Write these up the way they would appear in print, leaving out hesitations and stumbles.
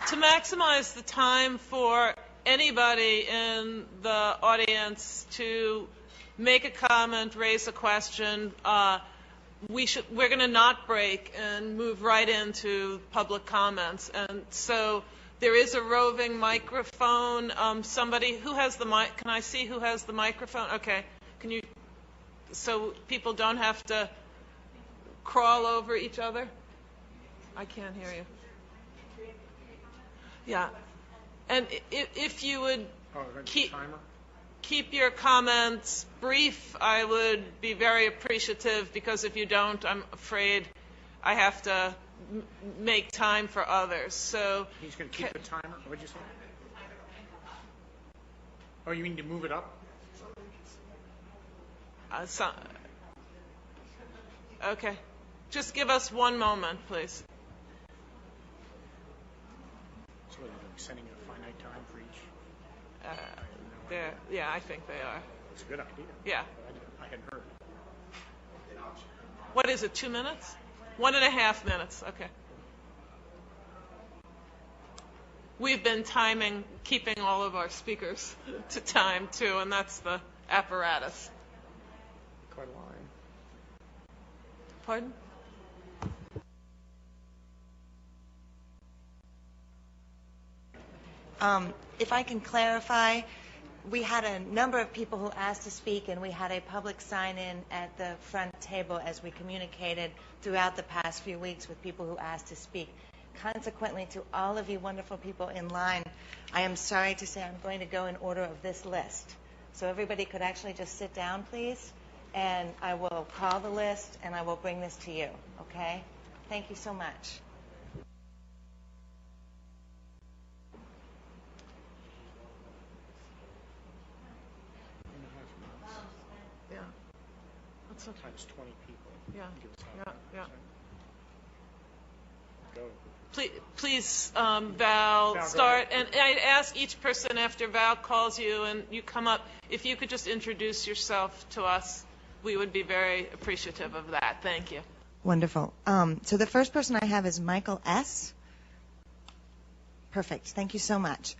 To maximize the time for anybody in the audience to make a comment, raise a question, we're going to not break and move right into public comments. And so there is a roving microphone. Somebody who has the mic? Can I see who has the microphone? Okay. Can you? So people don't have to crawl over each other. I can't hear you. Yeah. And if you would keep your comments brief, I would be very appreciative, because if you don't, I'm afraid I have to make time for others. So he's going to keep the timer. What'd you say? Oh, you mean to move it up? Okay. Just give us one moment, please. So they're setting a finite time for each? Yeah, I think they are. It's a good idea. Yeah. I hadn't heard. What is it, 2 minutes? 1.5 minutes, okay. We've been keeping all of our speakers to time, too, and that's the apparatus. Quite a line. Pardon? If I can clarify, we had a number of people who asked to speak, and we had a public sign-in at the front table as we communicated throughout the past few weeks with people who asked to speak. Consequently, to all of you wonderful people in line, I am sorry to say I'm going to go in order of this list. So everybody could actually just sit down, please, and I will call the list, and I will bring this to you, okay? Thank you so much. Yeah. That's okay. Times 20 people. Yeah. Yeah. Go. Please, Val, start. And I'd ask each person after Val calls you and you come up, if you could just introduce yourself to us, we would be very appreciative of that. Thank you. Wonderful. So the first person I have is Michael S. Perfect. Thank you so much.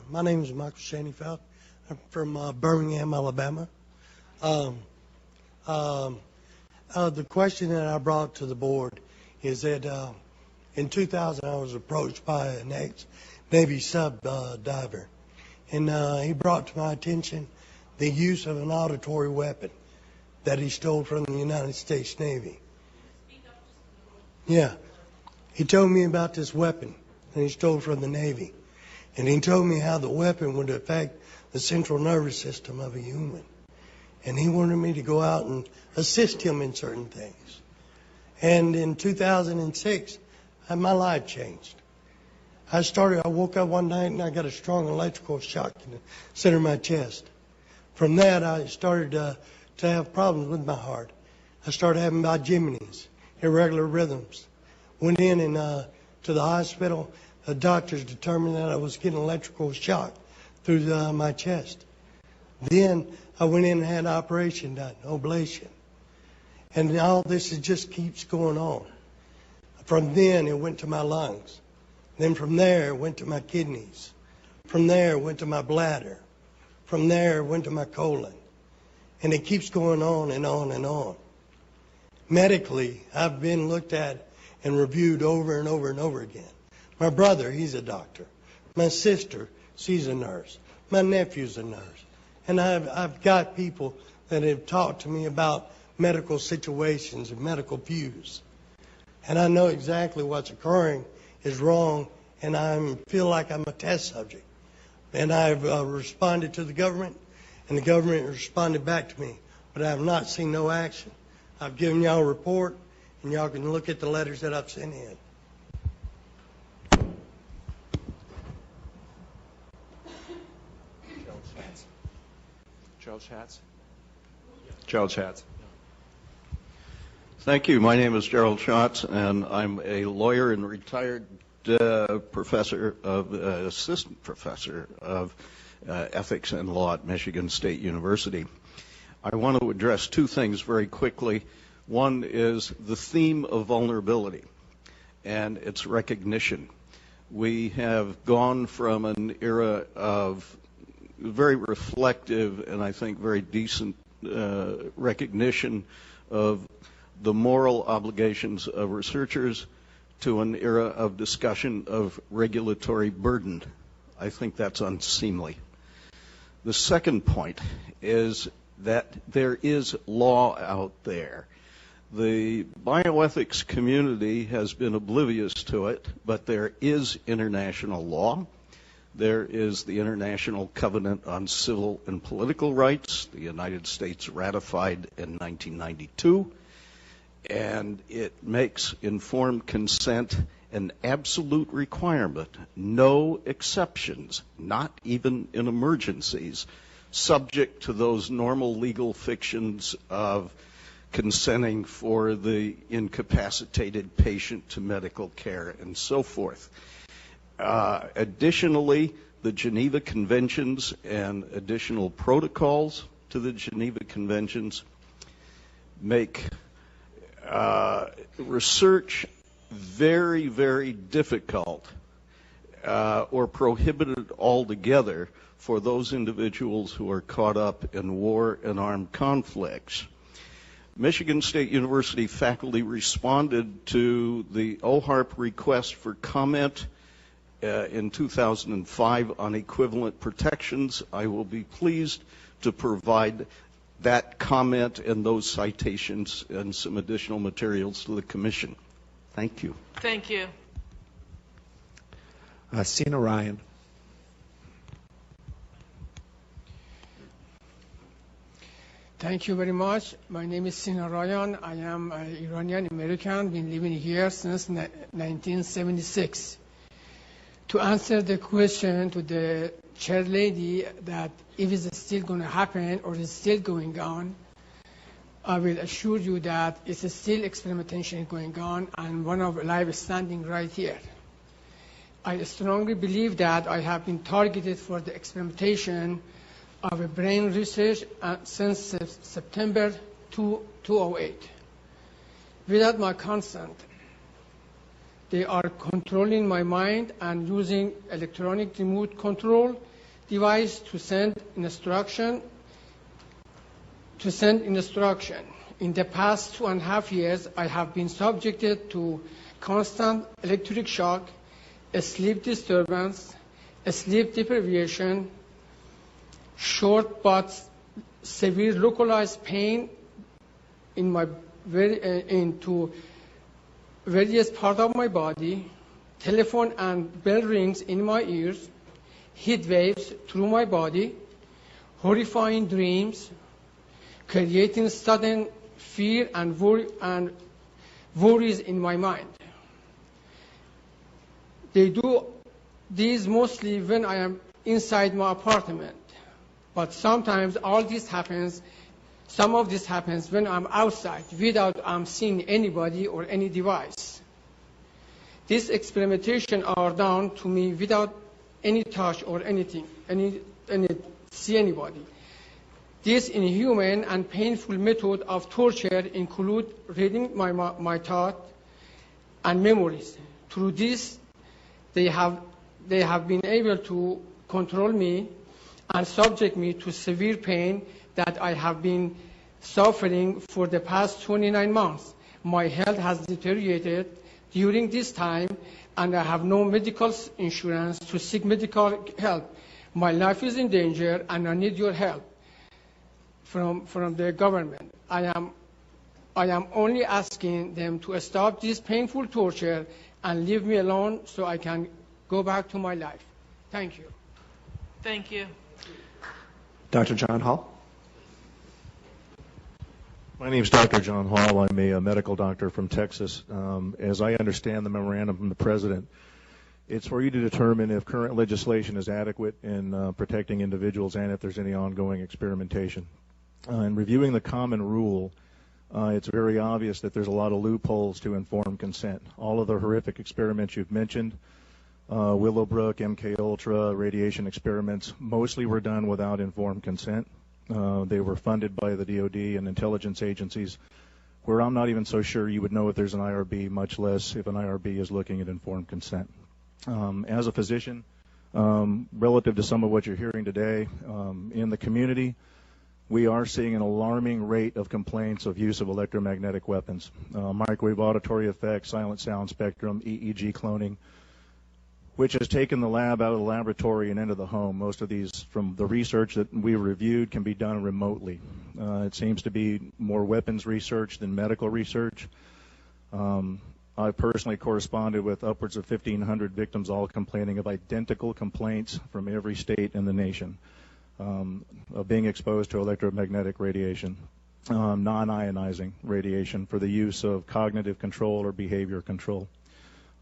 My name is Michael Shaneyfeld. I'm from Birmingham, Alabama. The question that I brought to the board is that in 2000 I was approached by an ex-Navy sub diver, and he brought to my attention the use of an auditory weapon that he stole from the United States Navy. Yeah. He told me about this weapon that he stole from the Navy. And he told me how the weapon would affect the central nervous system of a human. And he wanted me to go out and assist him in certain things. And in 2006, my life changed. I woke up one night and I got a strong electrical shock in the center of my chest. From that, I started to have problems with my heart. I started having bigeminis, irregular rhythms. Went in and to the hospital. The doctors determined that I was getting electrical shock through my chest. Then I went in and had an operation done, ablation. And all this just keeps going on. From then, it went to my lungs. Then from there, it went to my kidneys. From there, it went to my bladder. From there, it went to my colon. And it keeps going on and on and on. Medically, I've been looked at and reviewed over and over and over again. My brother, he's a doctor. My sister, she's a nurse. My nephew's a nurse. And I've got people that have talked to me about medical situations and medical views. And I know exactly what's occurring is wrong, and I feel like I'm a test subject. And I've responded to the government, and the government responded back to me. But I have not seen no action. I've given y'all a report, and y'all can look at the letters that I've sent in. Gerald Schatz. Thank you. My name is Gerald Schatz, and I'm a lawyer and retired assistant professor of ethics and law at Michigan State University. I want to address two things very quickly. One is the theme of vulnerability and its recognition. We have gone from an era of very reflective and I think very decent recognition of the moral obligations of researchers to an era of discussion of regulatory burden. I think that's unseemly. The second point is that there is law out there. The bioethics community has been oblivious to it, but there is international law. There is the International Covenant on Civil and Political Rights, the United States ratified in 1992, and it makes informed consent an absolute requirement. No exceptions, not even in emergencies, subject to those normal legal fictions of consenting for the incapacitated patient to medical care and so forth. Additionally, the Geneva Conventions and additional protocols to the Geneva Conventions make research very, very difficult or prohibited altogether for those individuals who are caught up in war and armed conflicts. Michigan State University faculty responded to the OHARP request for comment in 2005 on equivalent protections. I will be pleased to provide that comment and those citations and some additional materials to the Commission. Thank you. Thank you. Sina Ryan. Thank you very much. My name is Sina Ryan. I am an Iranian American, been living here since 1976. To answer the question to the chair lady that if it's still going to happen or is still going on, I will assure you that it's still experimentation going on and one of live standing right here. I strongly believe that I have been targeted for the experimentation of a brain research since September 2008. Without my consent, they are controlling my mind and using electronic remote control device to send instruction. In the past 2.5 years, I have been subjected to constant electric shock, a sleep disturbance, a sleep deprivation, short but severe localized pain in my into various parts of my body, telephone and bell rings in my ears, heat waves through my body, horrifying dreams, creating sudden fear and worries in my mind. They do these mostly when I am inside my apartment. But sometimes some of this happens when I'm outside without seeing anybody or any device. This experimentation are done to me without any touch or anything, see anybody. This inhuman and painful method of torture include reading my thought and memories. Through this, they have been able to control me and subject me to severe pain that I have been suffering for the past 29 months. My health has deteriorated during this time, and I have no medical insurance to seek medical help. My life is in danger, and I need your help from the government. I am only asking them to stop this painful torture and leave me alone so I can go back to my life. Thank you. Thank you. Dr. John Hall. My name is Dr. John Hall. I'm a medical doctor from Texas. As I understand the memorandum from the President, it's for you to determine if current legislation is adequate in protecting individuals and if there's any ongoing experimentation. In reviewing the common rule, it's very obvious that there's a lot of loopholes to informed consent. All of the horrific experiments you've mentioned, Willowbrook, MKULTRA, radiation experiments, mostly were done without informed consent. They were funded by the DoD and intelligence agencies where I'm not even so sure you would know if there's an IRB, much less if an IRB is looking at informed consent. As a physician, relative to some of what you're hearing today, in the community, we are seeing an alarming rate of complaints of use of electromagnetic weapons, microwave auditory effects, silent sound spectrum, EEG cloning, which has taken the lab out of the laboratory and into the home. Most of these, from the research that we reviewed, can be done remotely. It seems to be more weapons research than medical research. I've personally corresponded with upwards of 1,500 victims, all complaining of identical complaints from every state in the nation of being exposed to electromagnetic radiation, non-ionizing radiation for the use of cognitive control or behavior control.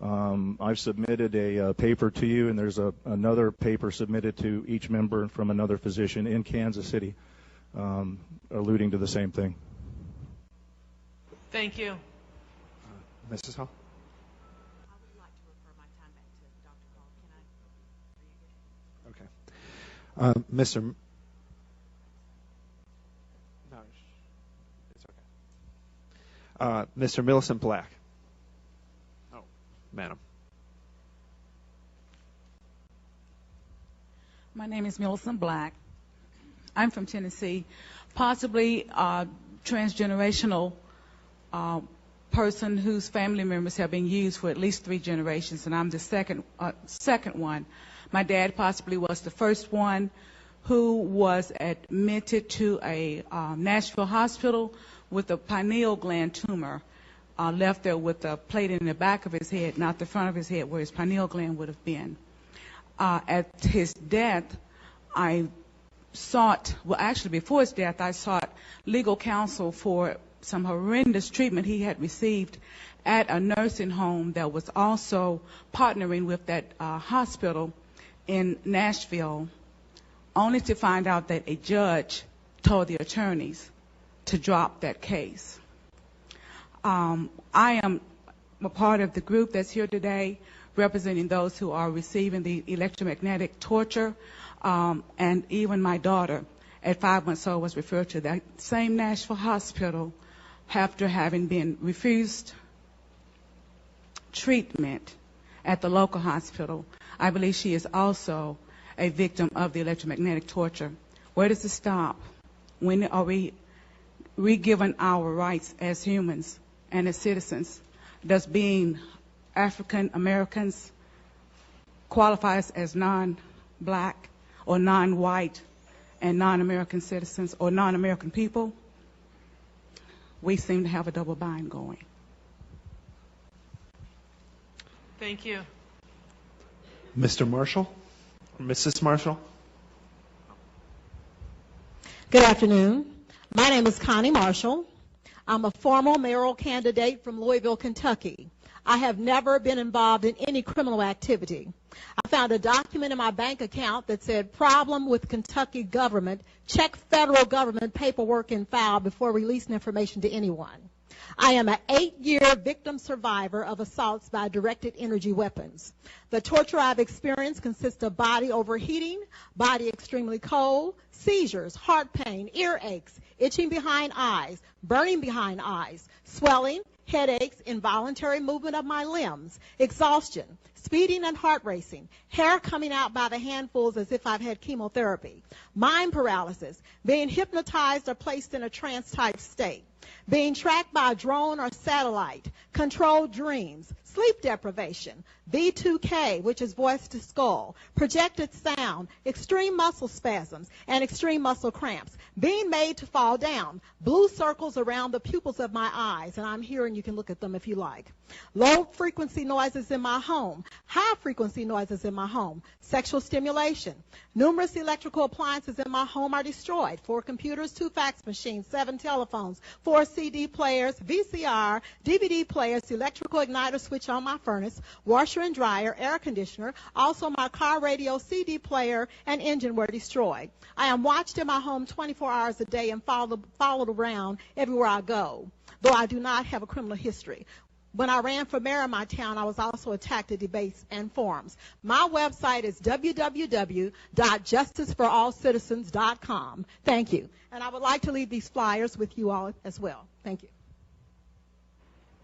I've submitted a paper to you, and there's another paper submitted to each member from another physician in Kansas City, alluding to the same thing. Thank you. Mrs. Hall? I would like to refer my time back to Dr. Hall. Can I? Okay. Mr. No, it's okay. Mr. Millicent Black. Oh, madam. My name is Millicent Black. I'm from Tennessee, possibly transgenerational person whose family members have been used for at least 3 generations, and I'm the second one. My dad possibly was the first one who was admitted to a Nashville hospital with a pineal gland tumor, left there with a plate in the back of his head, not the front of his head where his pineal gland would have been. At his death, I sought, well, actually before his death, I sought legal counsel for some horrendous treatment he had received at a nursing home that was also partnering with that hospital in Nashville, only to find out that a judge told the attorneys to drop that case. I am a part of the group that's here today representing those who are receiving the electromagnetic torture, and even my daughter at 5 months old was referred to that same Nashville hospital after having been refused treatment at the local hospital. I believe she is also a victim of the electromagnetic torture. Where does it stop? When are we given our rights as humans and as citizens? Does being African Americans qualify us as non-black or non-white and non-American citizens or non-American people? We seem to have a double bind going. Thank you. Mr. Marshall? Mrs. Marshall? Good afternoon. My name is Connie Marshall. I'm a former mayoral candidate from Louisville, Kentucky. I have never been involved in any criminal activity. I found a document in my bank account that said, problem with Kentucky government, check federal government paperwork and file before releasing information to anyone. I am an 8-year victim survivor of assaults by directed energy weapons. The torture I've experienced consists of body overheating, body extremely cold, seizures, heart pain, earaches, itching behind eyes, burning behind eyes, swelling, headaches, involuntary movement of my limbs, exhaustion, speeding and heart racing, hair coming out by the handfuls as if I've had chemotherapy, mind paralysis, being hypnotized or placed in a trance-type state, being tracked by a drone or satellite, controlled dreams, sleep deprivation, V2K, which is voice to skull, projected sound, extreme muscle spasms, and extreme muscle cramps, being made to fall down, blue circles around the pupils of my eyes, and I'm here and you can look at them if you like, low frequency noises in my home, high frequency noises in my home, sexual stimulation, numerous electrical appliances in my home are destroyed, 4 computers, 2 fax machines, 7 telephones, 4 CD players, VCR, DVD players, electrical igniter switch on my furnace, washer and dryer, air conditioner, also my car radio, CD player, and engine were destroyed. I am watched in my home 24 hours a day and followed around everywhere I go, though I do not have a criminal history. When I ran for mayor of my town, I was also attacked at debates and forums. My website is www.justiceforallcitizens.com. Thank you. And I would like to leave these flyers with you all as well. Thank you.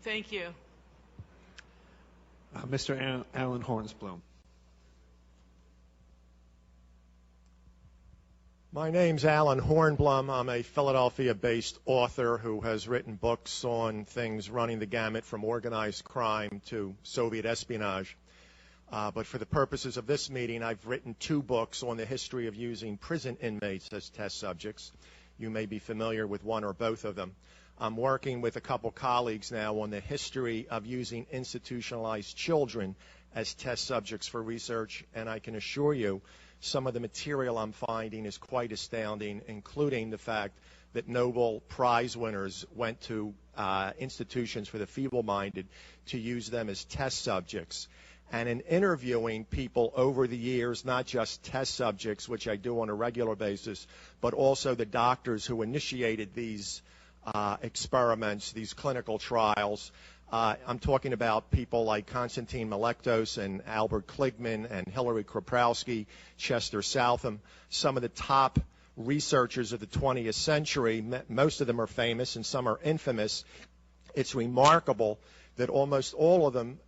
Thank you. Mr. Alan Hornsblum. My name's Alan Hornblum. I'm a Philadelphia-based author who has written books on things running the gamut from organized crime to Soviet espionage. But for the purposes of this meeting, I've written 2 books on the history of using prison inmates as test subjects. You may be familiar with one or both of them. I'm working with a couple colleagues now on the history of using institutionalized children as test subjects for research, and I can assure you some of the material I'm finding is quite astounding, including the fact that Nobel Prize winners went to institutions for the feeble-minded to use them as test subjects. And in interviewing people over the years, not just test subjects, which I do on a regular basis, but also the doctors who initiated these experiments, these clinical trials. I'm talking about people like Konstantin Melektos and Albert Kligman and Hillary Kroprowski, Chester Southam, some of the top researchers of the 20th century. Most of them are famous and some are infamous. It's remarkable that almost all of them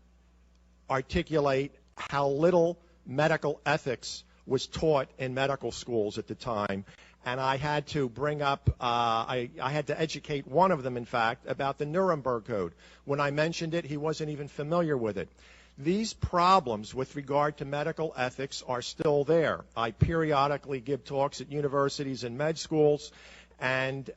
articulate how little medical ethics was taught in medical schools at the time. And I had to bring up, I had to educate one of them, in fact, about the Nuremberg Code. When I mentioned it, he wasn't even familiar with it. These problems with regard to medical ethics are still there. I periodically give talks at universities and med schools, and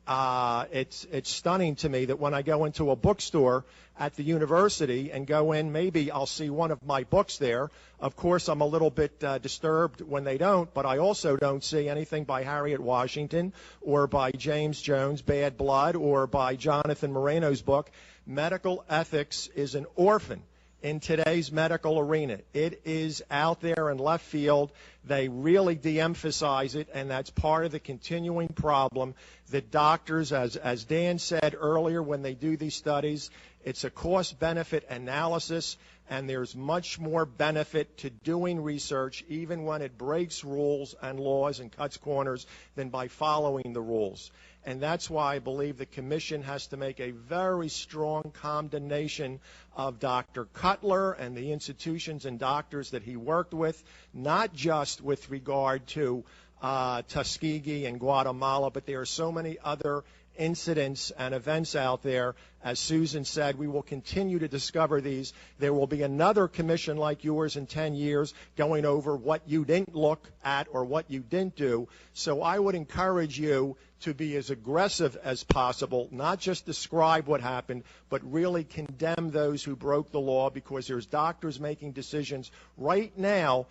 it's stunning to me that when I go into a bookstore at the university and go in, maybe I'll see one of my books there. Of course, I'm a little bit disturbed when they don't, but I also don't see anything by Harriet Washington or by James Jones, Bad Blood, or by Jonathan Moreno's book. Medical ethics is an orphan in today's medical arena. It is out there in left field. They really de-emphasize it, and that's part of the continuing problem that doctors, as Dan said earlier, when they do these studies, it's a cost-benefit analysis, and there's much more benefit to doing research, even when it breaks rules and laws and cuts corners, than by following the rules. And that's why I believe the Commission has to make a very strong condemnation of Dr. Cutler and the institutions and doctors that he worked with, not just with regard to Tuskegee and Guatemala, but there are so many other incidents and events out there. As Susan said, we will continue to discover these. There will be another commission like yours in 10 years going over what you didn't look at or what you didn't do. So I would encourage you to be as aggressive as possible, not just describe what happened, but really condemn those who broke the law, because there's doctors making decisions right now,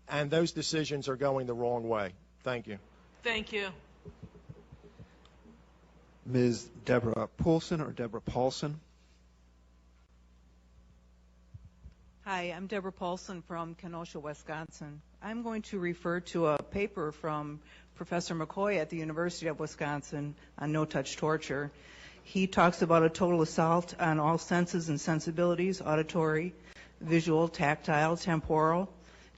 and those decisions are going the wrong way. Thank you. Thank you. Ms. Deborah Poulsen or Deborah Paulson. Hi, I'm Deborah Paulson from Kenosha, Wisconsin. I'm going to refer to a paper from Professor McCoy at the University of Wisconsin on no-touch torture. He talks about a total assault on all senses and sensibilities: auditory, visual, tactile, temporal,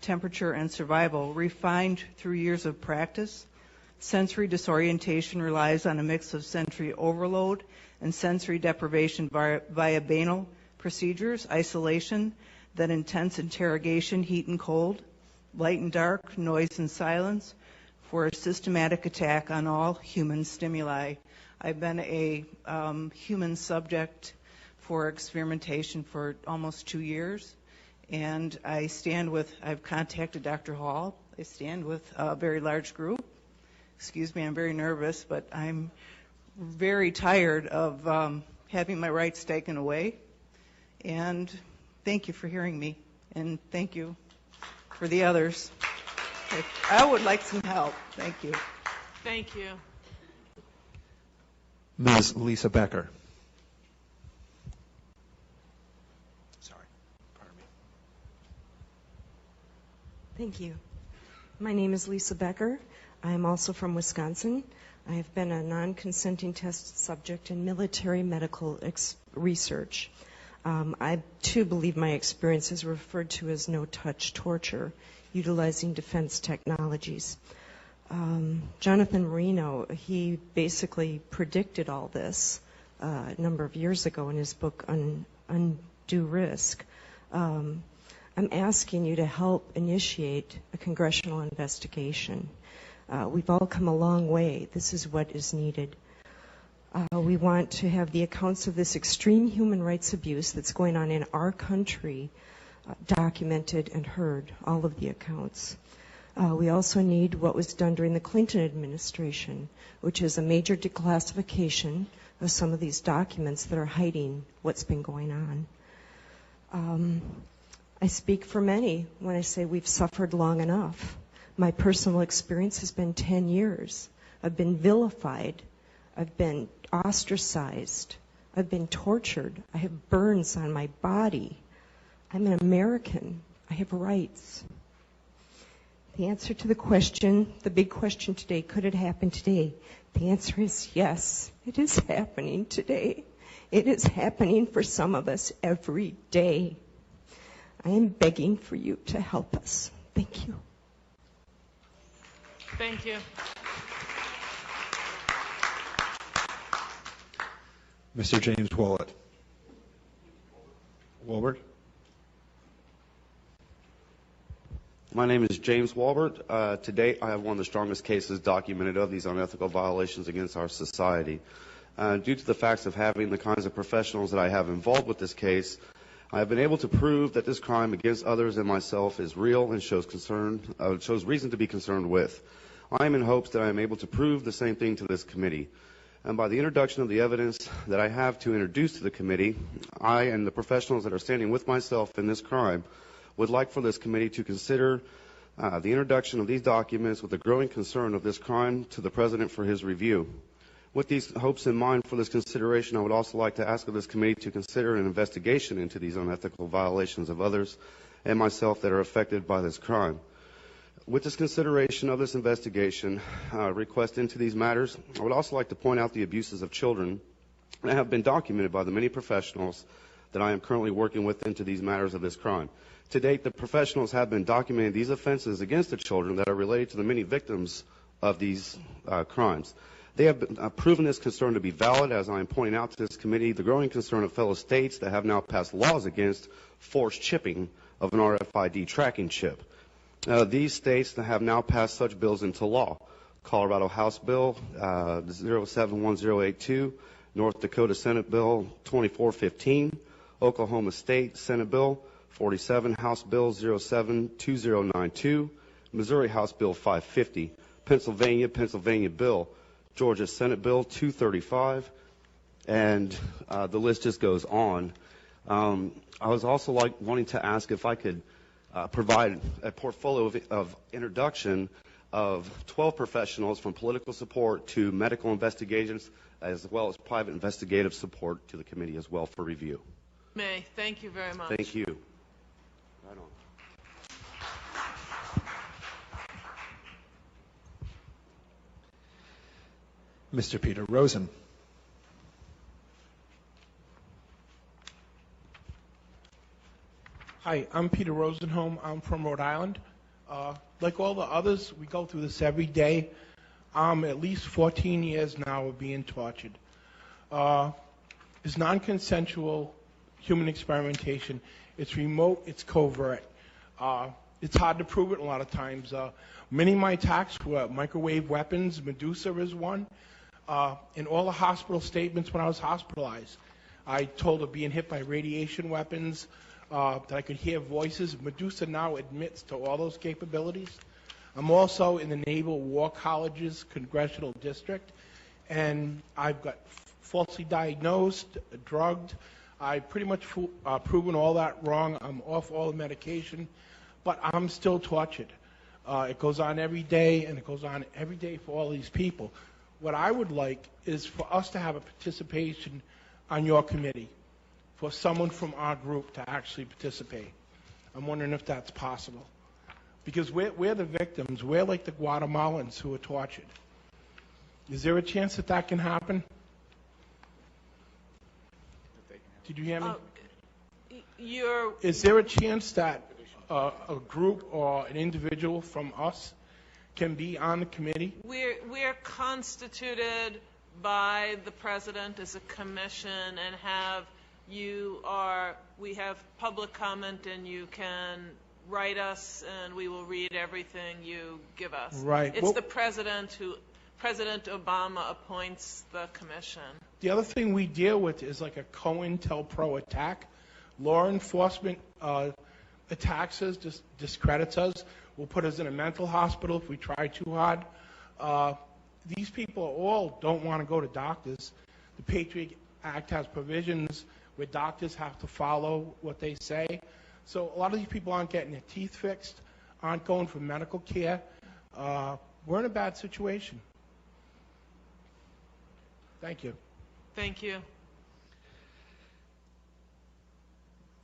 temperature, and survival, refined through years of practice. Sensory disorientation relies on a mix of sensory overload and sensory deprivation via banal procedures, isolation, then intense interrogation, heat and cold, light and dark, noise and silence, for a systematic attack on all human stimuli. I've been a human subject for experimentation for almost 2 years, and I've contacted Dr. Hall. I stand with a very large group. Excuse me, I'm very nervous, but I'm very tired of having my rights taken away. And thank you for hearing me, and thank you for the others. I would like some help. Thank you. Thank you. Ms. Lisa Becker. Sorry. Pardon me. Thank you. My name is Lisa Becker. I am also from Wisconsin. I have been a non-consenting test subject in military medical research. I, too, believe my experience is referred to as no-touch torture, utilizing defense technologies. Jonathan Moreno, he basically predicted all this a number of years ago in his book undue risk. I'm asking you to help initiate a congressional investigation. We've all come a long way. This is what is needed. We want to have the accounts of this extreme human rights abuse that's going on in our country documented and heard, all of the accounts. We also need what was done during the Clinton administration, which is a major declassification of some of these documents that are hiding what's been going on. I speak for many when I say we've suffered long enough. My personal experience has been 10 years. I've been vilified. I've been ostracized. I've been tortured. I have burns on my body. I'm an American. I have rights. The answer to the question, the big question today, could it happen today? The answer is yes, it is happening today. It is happening for some of us every day. I am begging for you to help us. Thank you. Thank you. Mr. James Walbert. My name is James Walbert. To date, I have one of the strongest cases documented of these unethical violations against our society. Due to the facts of having the kinds of professionals that I have involved with this case, I have been able to prove that this crime against others and myself is real and shows reason to be concerned with. I am in hopes that I am able to prove the same thing to this committee. And by the introduction of the evidence that I have to introduce to the committee, I and the professionals that are standing with myself in this crime would like for this committee to consider the introduction of these documents with the growing concern of this crime to the President for his review. With these hopes in mind for this consideration, I would also like to ask of this committee to consider an investigation into these unethical violations of others and myself that are affected by this crime. With this consideration of this investigation request into these matters, I would also like to point out the abuses of children that have been documented by the many professionals that I am currently working with into these matters of this crime. To date, the professionals have been documenting these offenses against the children that are related to the many victims of these crimes. They have proven this concern to be valid, as I am pointing out to this committee, the growing concern of fellow states that have now passed laws against forced chipping of an RFID tracking chip. These states that have now passed such bills into law: Colorado House Bill 071082, North Dakota Senate Bill 2415, Oklahoma State Senate Bill 47, House Bill 072092, Missouri House Bill 550, Pennsylvania Bill, Georgia Senate Bill 235, and the list just goes on. I was also wanting to ask if I could provide a portfolio of introduction of 12 professionals from political support to medical investigations, as well as private investigative support to the committee as well for review. May, thank you very much. Thank you. Right on. Mr. Peter Rosen. Hi, I'm Peter Rosenholm. I'm from Rhode Island. Like all the others, we go through this every day. I'm at least 14 years now of being tortured. It's non-consensual human experimentation. It's remote. It's covert. It's hard to prove it a lot of times. Many of my attacks were microwave weapons. Medusa is one. In all the hospital statements when I was hospitalized, I told of being hit by radiation weapons, that I could hear voices. Medusa now admits to all those capabilities. I'm also in the Naval War College's congressional district, and I've got falsely diagnosed, drugged. I pretty much proven all that wrong. I'm off all the medication, but I'm still tortured. It goes on every day, and it goes on every day for all these people. What I would like is for us to have a participation on your committee, for someone from our group to actually participate. I'm wondering if that's possible. Because we're the victims. We're like the Guatemalans who are tortured. Is there a chance that that can happen? Did you hear me? Is there a chance that a group or an individual from us can be on the committee? We're constituted by the President as a commission and have we have public comment, and you can write us, and we will read everything you give us. Right. It's the president President Obama appoints the commission. The other thing we deal with is like a COINTELPRO attack. Law enforcement attacks us, discredits us, will put us in a mental hospital if we try too hard. These people all don't want to go to doctors. The Patriot Act has provisions where doctors have to follow what they say. So a lot of these people aren't getting their teeth fixed, aren't going for medical care. We're in a bad situation. Thank you. Thank you.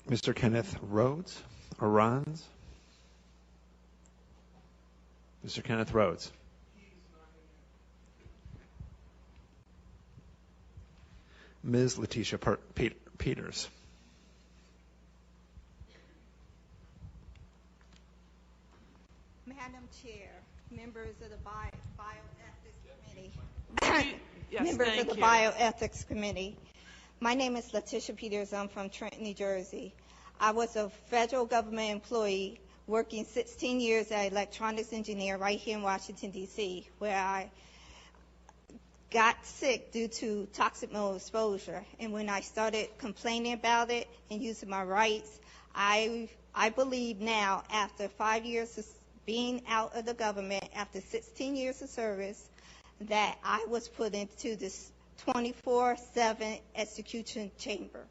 Mr. Kenneth Rhodes, or Rons? Mr. Kenneth Rhodes. Ms. Letitia Peters. Madam Chair, members of the Bioethics Committee. Yes, members of the Bioethics Committee. My name is Letitia Peters. I'm from Trenton, New Jersey. I was a federal government employee working 16 years as an electronics engineer right here in Washington, D.C., where I got sick due to toxic mold exposure. And when I started complaining about it and using my rights, I believe now, after 5 years of being out of the government, after 16 years of service, that I was put into this 24/7 execution chamber.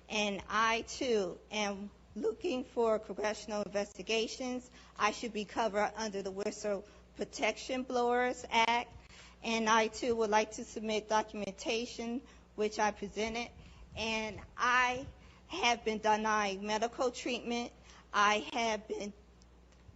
And I, too, am looking for congressional investigations. I should be covered under the Whistle Protection Blowers Act. And I, too, would like to submit documentation, which I presented. And I have been denied medical treatment. I have been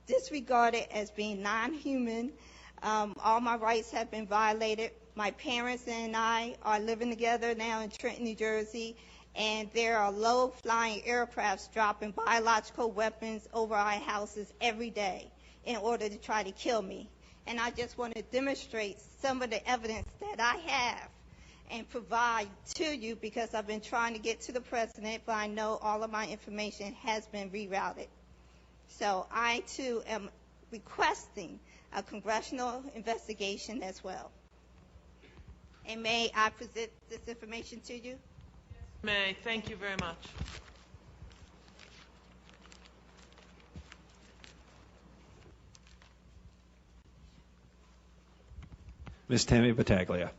disregarded as being non-human. All my rights have been violated. My parents and I are living together now in Trenton, New Jersey, and there are low-flying aircrafts dropping biological weapons over our houses every day in order to try to kill me. And I just want to demonstrate some of the evidence that I have and provide to you, because I've been trying to get to the president, but I know all of my information has been rerouted. So I, too, am requesting a congressional investigation as well. And may I present this information to you? May. Thank you very much. Ms. Tammy Battaglia.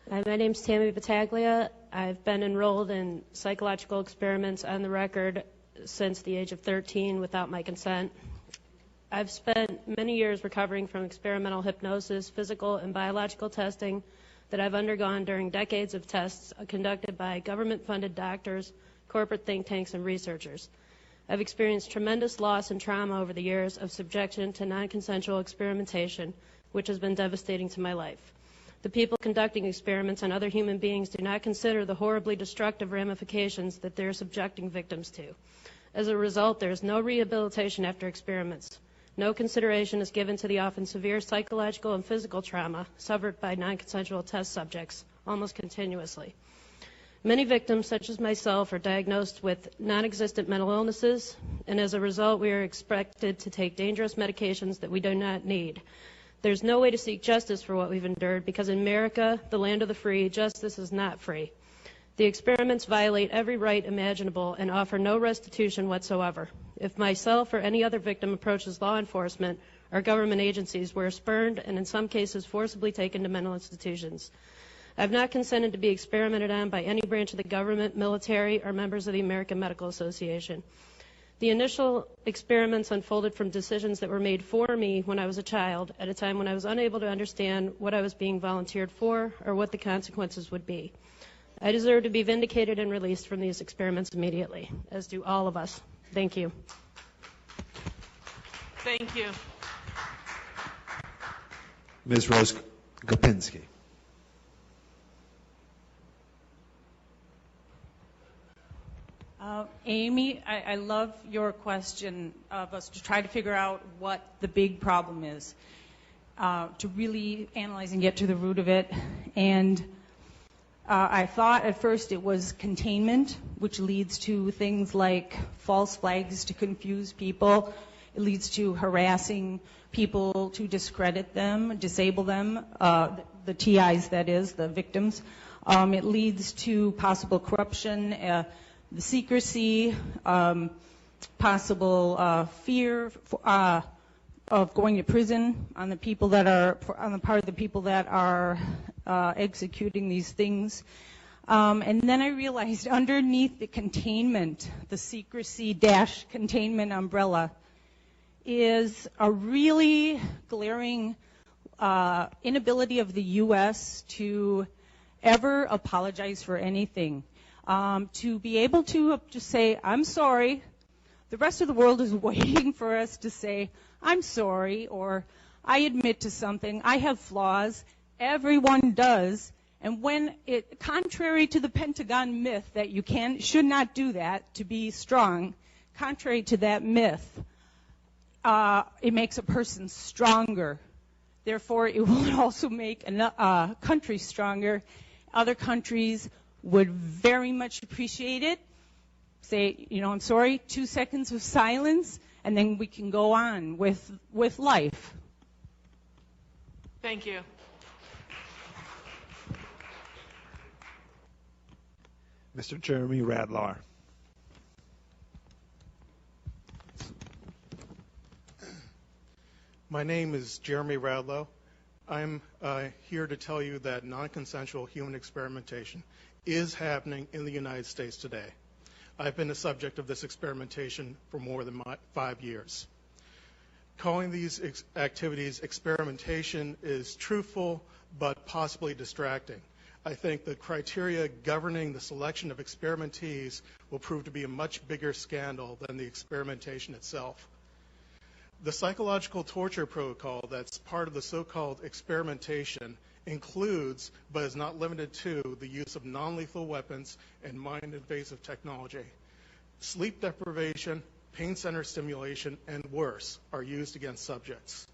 Hi, my name's Tammy Battaglia. I've been enrolled in psychological experiments on the record since the age of 13 without my consent. I've spent many years recovering from experimental hypnosis, physical and biological testing that I've undergone during decades of tests conducted by government-funded doctors, corporate think tanks, and researchers. I've experienced tremendous loss and trauma over the years of subjection to non-consensual experimentation, which has been devastating to my life. The people conducting experiments on other human beings do not consider the horribly destructive ramifications that they're subjecting victims to. As a result, there is no rehabilitation after experiments. No consideration is given to the often severe psychological and physical trauma suffered by non-consensual test subjects almost continuously. Many victims, such as myself, are diagnosed with non-existent mental illnesses, and as a result, we are expected to take dangerous medications that we do not need. There's no way to seek justice for what we've endured, because in America, the land of the free, justice is not free. The experiments violate every right imaginable and offer no restitution whatsoever. If myself or any other victim approaches law enforcement or government agencies, we're spurned and in some cases forcibly taken to mental institutions. I've not consented to be experimented on by any branch of the government, military, or members of the American Medical Association. The initial experiments unfolded from decisions that were made for me when I was a child, at a time when I was unable to understand what I was being volunteered for or what the consequences would be. I deserve to be vindicated and released from these experiments immediately, as do all of us. Thank you. Thank you. Ms. Rose Gopinski. Amy, I love your question of us to try to figure out what the big problem is. to really analyze and get to the root of it. And I thought at first it was containment, which leads to things like false flags to confuse people. It leads to harassing people to discredit them, disable them, the TIs, that is, the victims. It leads to possible corruption, the secrecy, possible fear of going to prison on the people that are, on the part of the people that are executing these things. And then I realized underneath the containment, the secrecy dash containment umbrella, is a really glaring inability of the U.S. to ever apologize for anything. To be able to just say, I'm sorry. The rest of the world is waiting for us to say, I'm sorry, or I admit to something, I have flaws. Everyone does. And when it, contrary to the Pentagon myth that you should not do that to be strong, contrary to that myth, it makes a person stronger. Therefore, it will also make a country stronger. Other countries would very much appreciate it. Say, I'm sorry, 2 seconds of silence, and then we can go on with life. Thank you. Mr. Jeremy Radlar. My name is Jeremy Radlow. I'm here to tell you that non-consensual human experimentation is happening in the United States today. I've been the subject of this experimentation for more than 5 years. Calling these activities experimentation is truthful but possibly distracting. I think the criteria governing the selection of experimentees will prove to be a much bigger scandal than the experimentation itself. The psychological torture protocol that's part of the so-called experimentation includes, but is not limited to, the use of non-lethal weapons and mind-invasive technology. Sleep deprivation, pain center stimulation, and worse are used against subjects.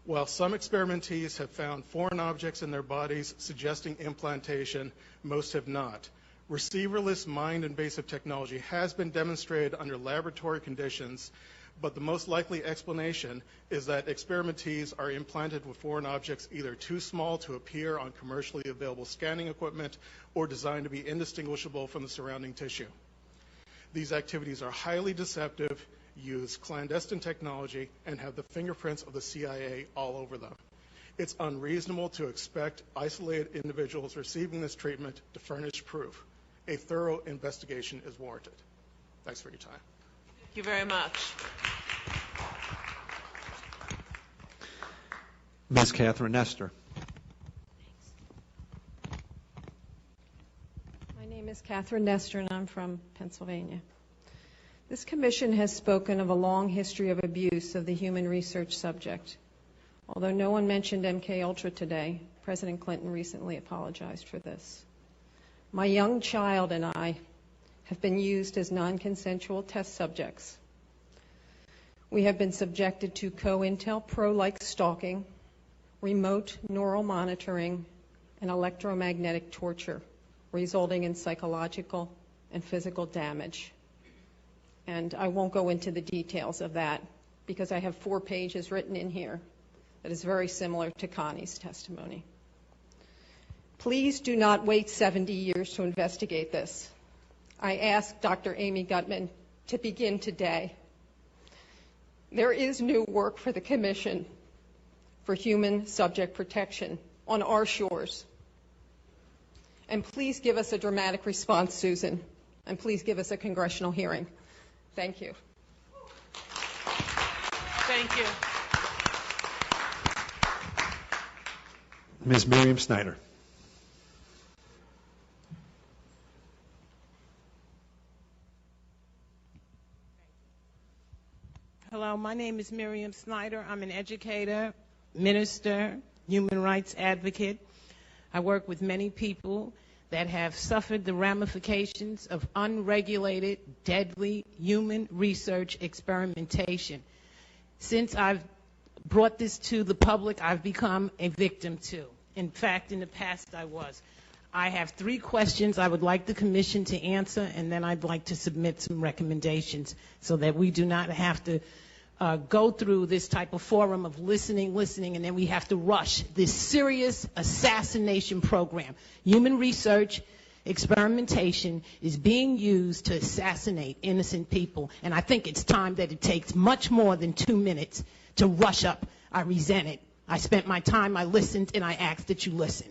While some experimentees have found foreign objects in their bodies suggesting implantation, most have not. Receiverless mind-invasive technology has been demonstrated under laboratory conditions, but the most likely explanation is that experimentees are implanted with foreign objects either too small to appear on commercially available scanning equipment or designed to be indistinguishable from the surrounding tissue. These activities are highly deceptive, use clandestine technology, and have the fingerprints of the CIA all over them. It's unreasonable to expect isolated individuals receiving this treatment to furnish proof. A thorough investigation is warranted. Thanks for your time. Thank you very much. Ms. Catherine Nestor. My name is Catherine Nestor, and I'm from Pennsylvania. This commission has spoken of a long history of abuse of the human research subject. Although no one mentioned MKUltra today, President Clinton recently apologized for this. My young child and I have been used as non-consensual test subjects. We have been subjected to COINTELPRO-like stalking, remote neural monitoring, and electromagnetic torture, resulting in psychological and physical damage. And I won't go into the details of that because I have 4 pages written in here that is very similar to Connie's testimony. Please do not wait 70 years to investigate this. I ask Dr. Amy Gutman to begin today. There is new work for the Commission for Human Subject Protection on our shores. And please give us a dramatic response, Susan, and please give us a congressional hearing. Thank you. Thank you. Ms. Miriam Snyder. Hello, my name is Miriam Snyder. I'm an educator, minister, human rights advocate. I work with many people that have suffered the ramifications of unregulated, deadly human research experimentation. Since I've brought this to the public, I've become a victim too. In fact, in the past I was. I have 3 questions I would like the commission to answer, and then I'd like to submit some recommendations so that we do not have to go through this type of forum of listening, and then we have to rush this serious assassination program. Human research experimentation is being used to assassinate innocent people, and I think it's time that it takes much more than 2 minutes to rush up. I resent it. I spent my time, I listened, and I asked that you listen.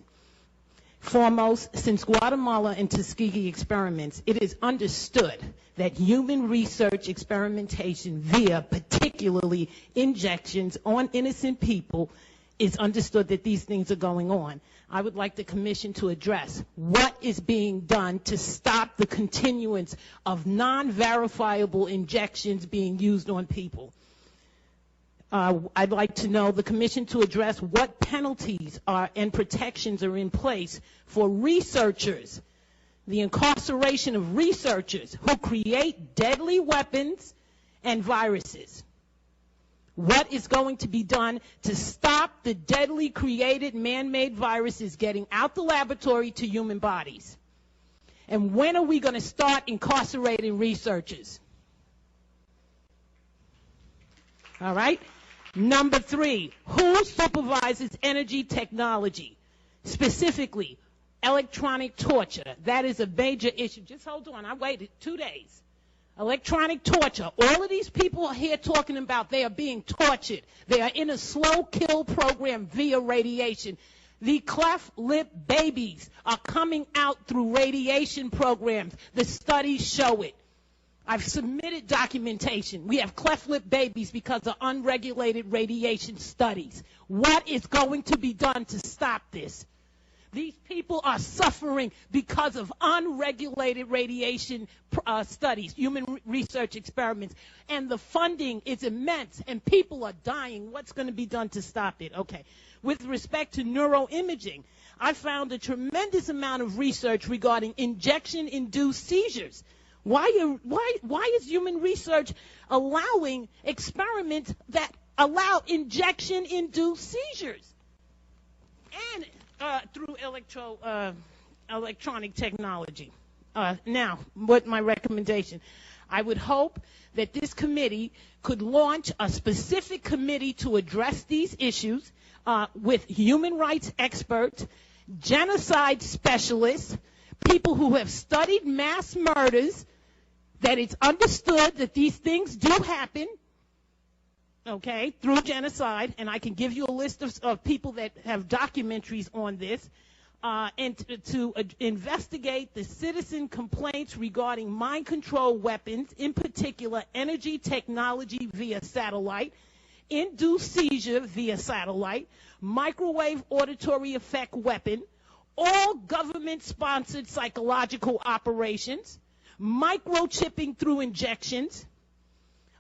Foremost, since Guatemala and Tuskegee experiments, it is understood that human research experimentation via particularly injections on innocent people is understood that these things are going on. I would like the commission to address what is being done to stop the continuance of non-verifiable injections being used on people. I'd like to know the commission to address what penalties and protections are in place for researchers, the incarceration of researchers who create deadly weapons and viruses. What is going to be done to stop the deadly created man-made viruses getting out the laboratory to human bodies? And when are we going to start incarcerating researchers? All right? Number 3, who supervises energy technology? Specifically, electronic torture. That is a major issue. Just hold on. I waited 2 days. Electronic torture. All of these people are here talking about they are being tortured. They are in a slow kill program via radiation. The cleft lip babies are coming out through radiation programs. The studies show it. I've submitted documentation. We have cleft lip babies because of unregulated radiation studies. What is going to be done to stop this? These people are suffering because of unregulated radiation studies, human research experiments, and the funding is immense, and people are dying. What's going to be done to stop it? Okay. With respect to neuroimaging, I found a tremendous amount of research regarding injection-induced seizures. Why is human research allowing experiments that allow injection-induced seizures? And through electronic technology. Now, what my recommendation? I would hope that this committee could launch a specific committee to address these issues with human rights experts, genocide specialists, people who have studied mass murders, that it's understood that these things do happen, okay, through genocide, and I can give you a list of people that have documentaries on this, and to investigate the citizen complaints regarding mind control weapons, in particular energy technology via satellite, induced seizure via satellite, microwave auditory effect weapon, all government-sponsored psychological operations, microchipping through injections.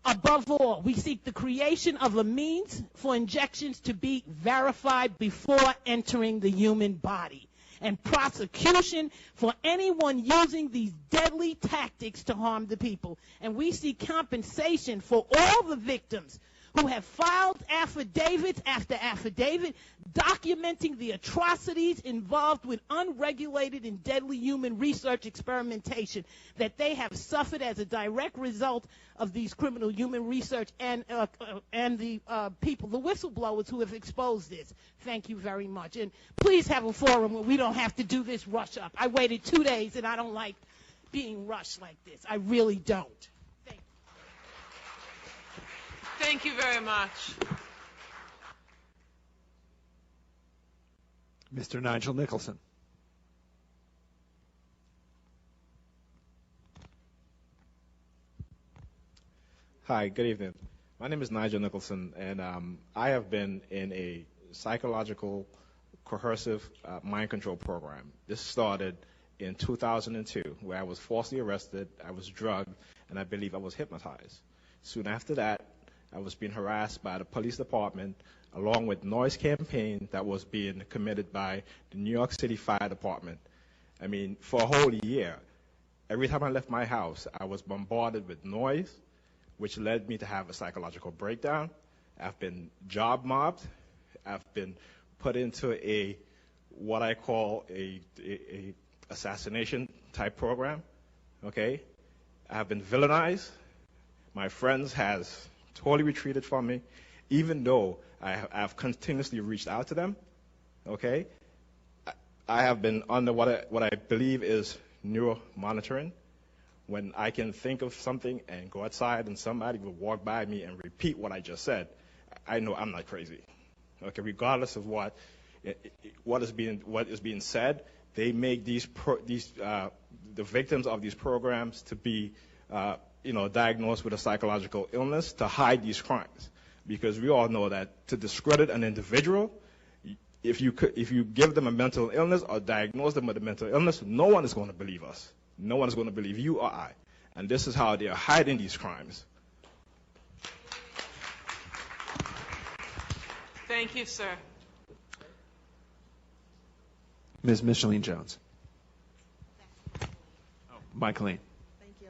Above all, we seek the creation of a means for injections to be verified before entering the human body, and prosecution for anyone using these deadly tactics to harm the people. And we seek compensation for all the victims who have filed affidavits after affidavit documenting the atrocities involved with unregulated and deadly human research experimentation that they have suffered as a direct result of these criminal human research and the people, the whistleblowers who have exposed this. Thank you very much. And please have a forum where we don't have to do this rush up. I waited 2 days, and I don't like being rushed like this. I really don't. Thank you very much. Mr. Nigel Nicholson. Hi, good evening. My name is Nigel Nicholson, and I have been in a psychological coercive mind control program. This started in 2002, where I was falsely arrested, I was drugged, and I believe I was hypnotized. Soon after that, I was being harassed by the police department, along with noise campaign that was being committed by the New York City Fire Department. I mean, for a whole year, every time I left my house, I was bombarded with noise, which led me to have a psychological breakdown. I've been job mobbed. I've been put into what I call a assassination type program. Okay, I've been villainized. My friends has totally retreated from me, even though I've continuously reached out to them. Okay, I have been under what I believe is neuro monitoring. When I can think of something and go outside and somebody will walk by me and repeat what I just said, I know I'm not crazy. Okay, regardless of what is being said, they make the victims of these programs to be diagnosed with a psychological illness to hide these crimes, because we all know that to discredit an individual, if you give them a mental illness or diagnose them with a mental illness, no one is going to believe us. No one is going to believe you or I. And this is how they are hiding these crimes. Thank you, sir. Ms. Micheline Jones. Micheline. Thank you.